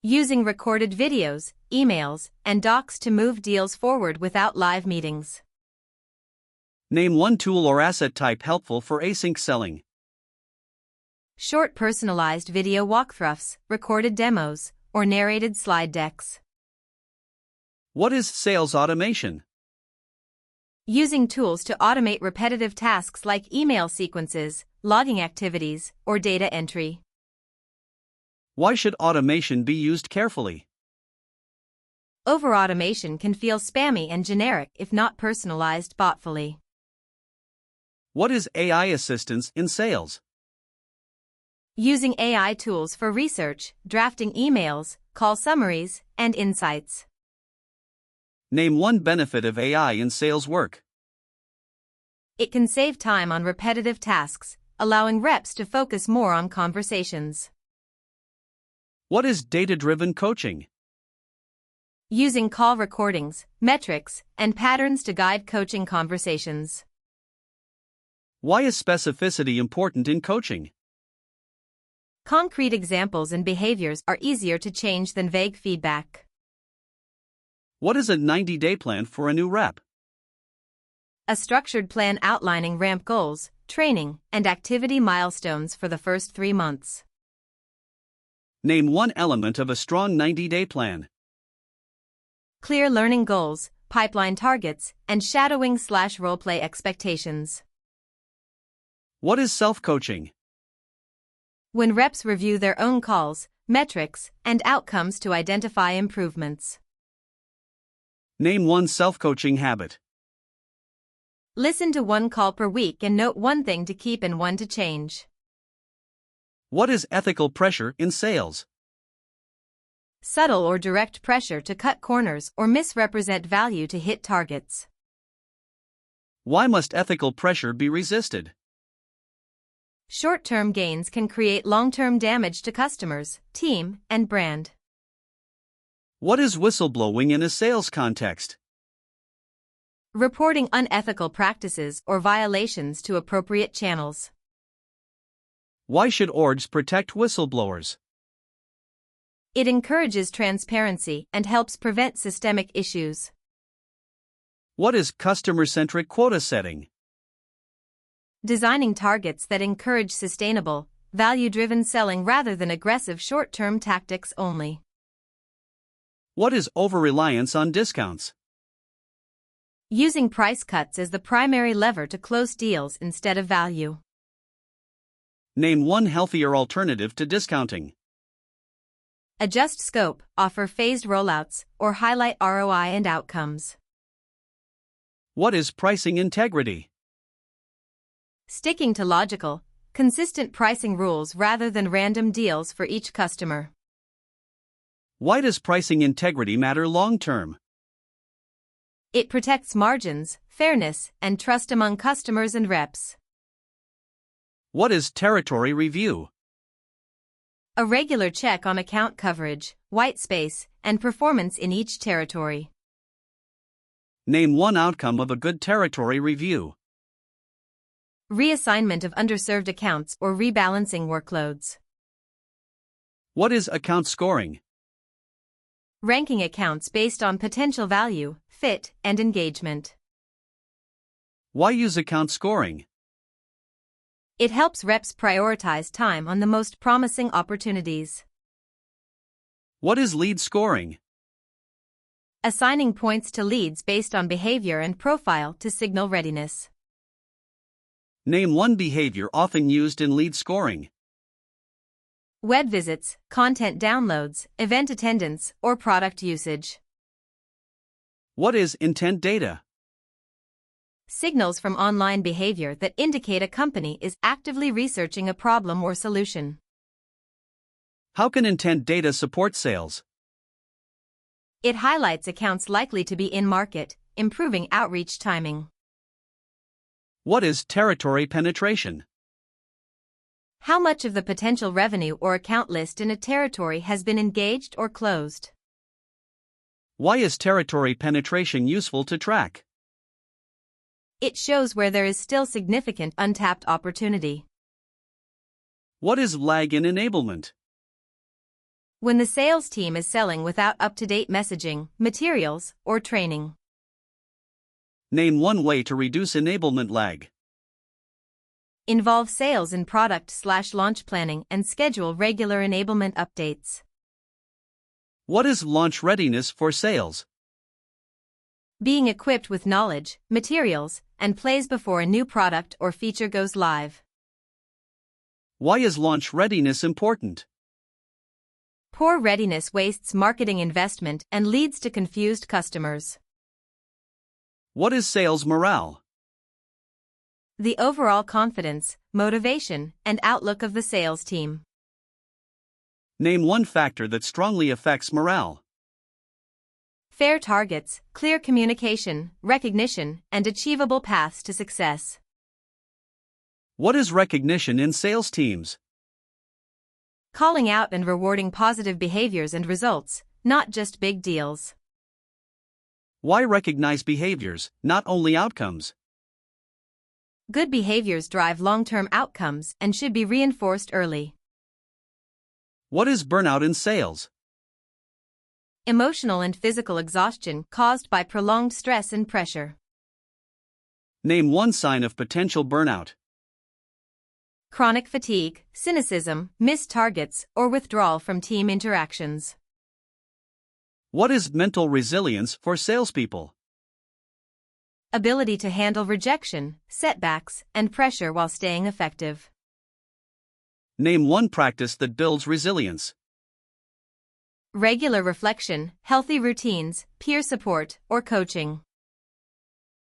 Speaker 2: Using recorded videos, emails, and docs to move deals forward without live meetings.
Speaker 1: Name one tool or asset type helpful for async selling.
Speaker 2: Short personalized video walkthroughs, recorded demos, or narrated slide decks.
Speaker 1: What is sales automation?
Speaker 2: Using tools to automate repetitive tasks like email sequences, logging activities, or data entry.
Speaker 1: Why should automation be used carefully?
Speaker 2: Over-automation can feel spammy and generic if not personalized thoughtfully.
Speaker 1: What is AI assistance in sales?
Speaker 2: Using AI tools for research, drafting emails, call summaries, and insights.
Speaker 1: Name one benefit of AI in sales work.
Speaker 2: It can save time on repetitive tasks, allowing reps to focus more on conversations.
Speaker 1: What is data-driven coaching?
Speaker 2: Using call recordings, metrics, and patterns to guide coaching conversations.
Speaker 1: Why is specificity important in coaching?
Speaker 2: Concrete examples and behaviors are easier to change than vague feedback.
Speaker 1: What is a 90-day plan for a new rep?
Speaker 2: A structured plan outlining ramp goals, training, and activity milestones for the first 3 months.
Speaker 1: Name one element of a strong 90-day plan.
Speaker 2: Clear learning goals, pipeline targets, and shadowing/roleplay expectations.
Speaker 1: What is self-coaching?
Speaker 2: When reps review their own calls, metrics, and outcomes to identify improvements.
Speaker 1: Name one self-coaching habit.
Speaker 2: Listen to one call per week and note one thing to keep and one to change.
Speaker 1: What is ethical pressure in sales?
Speaker 2: Subtle or direct pressure to cut corners or misrepresent value to hit targets.
Speaker 1: Why must ethical pressure be resisted?
Speaker 2: Short-term gains can create long-term damage to customers, team, and brand.
Speaker 1: What is whistleblowing in a sales context?
Speaker 2: Reporting unethical practices or violations to appropriate channels.
Speaker 1: Why should orgs protect whistleblowers?
Speaker 2: It encourages transparency and helps prevent systemic issues.
Speaker 1: What is customer-centric quota setting?
Speaker 2: Designing targets that encourage sustainable, value-driven selling rather than aggressive short-term tactics only.
Speaker 1: What is over-reliance on discounts?
Speaker 2: Using price cuts as the primary lever to close deals instead of value.
Speaker 1: Name one healthier alternative to discounting.
Speaker 2: Adjust scope, offer phased rollouts, or highlight ROI and outcomes.
Speaker 1: What is pricing integrity?
Speaker 2: Sticking to logical, consistent pricing rules rather than random deals for each customer.
Speaker 1: Why does pricing integrity matter long-term?
Speaker 2: It protects margins, fairness, and trust among customers and reps.
Speaker 1: What is territory review?
Speaker 2: A regular check on account coverage, white space, and performance in each territory.
Speaker 1: Name one outcome of a good territory review.
Speaker 2: Reassignment of underserved accounts or rebalancing workloads.
Speaker 1: What is account scoring?
Speaker 2: Ranking accounts based on potential value, fit, and engagement.
Speaker 1: Why use account scoring?
Speaker 2: It helps reps prioritize time on the most promising opportunities.
Speaker 1: What is lead scoring?
Speaker 2: Assigning points to leads based on behavior and profile to signal readiness.
Speaker 1: Name one behavior often used in lead scoring.
Speaker 2: Web visits, content downloads, event attendance, or product usage.
Speaker 1: What is intent data?
Speaker 2: Signals from online behavior that indicate a company is actively researching a problem or solution.
Speaker 1: How can intent data support sales?
Speaker 2: It highlights accounts likely to be in market, improving outreach timing.
Speaker 1: What is territory penetration?
Speaker 2: How much of the potential revenue or account list in a territory has been engaged or closed?
Speaker 1: Why is territory penetration useful to track?
Speaker 2: It shows where there is still significant untapped opportunity.
Speaker 1: What is lag in enablement?
Speaker 2: When the sales team is selling without up-to-date messaging, materials, or training.
Speaker 1: Name one way to reduce enablement lag.
Speaker 2: Involve sales in product/launch planning and schedule regular enablement updates.
Speaker 1: What is launch readiness for sales?
Speaker 2: Being equipped with knowledge, materials, and plays before a new product or feature goes live.
Speaker 1: Why is launch readiness important?
Speaker 2: Poor readiness wastes marketing investment and leads to confused customers.
Speaker 1: What is sales morale?
Speaker 2: The overall confidence, motivation, and outlook of the sales team.
Speaker 1: Name one factor that strongly affects morale.
Speaker 2: Fair targets, clear communication, recognition, and achievable paths to success.
Speaker 1: What is recognition in sales teams?
Speaker 2: Calling out and rewarding positive behaviors and results, not just big deals.
Speaker 1: Why recognize behaviors, not only outcomes?
Speaker 2: Good behaviors drive long-term outcomes and should be reinforced early.
Speaker 1: What is burnout in sales?
Speaker 2: Emotional and physical exhaustion caused by prolonged stress and pressure.
Speaker 1: Name one sign of potential burnout.
Speaker 2: Chronic fatigue, cynicism, missed targets, or withdrawal from team interactions.
Speaker 1: What is mental resilience for salespeople?
Speaker 2: Ability to handle rejection, setbacks, and pressure while staying effective.
Speaker 1: Name one practice that builds resilience.
Speaker 2: Regular reflection, healthy routines, peer support, or coaching.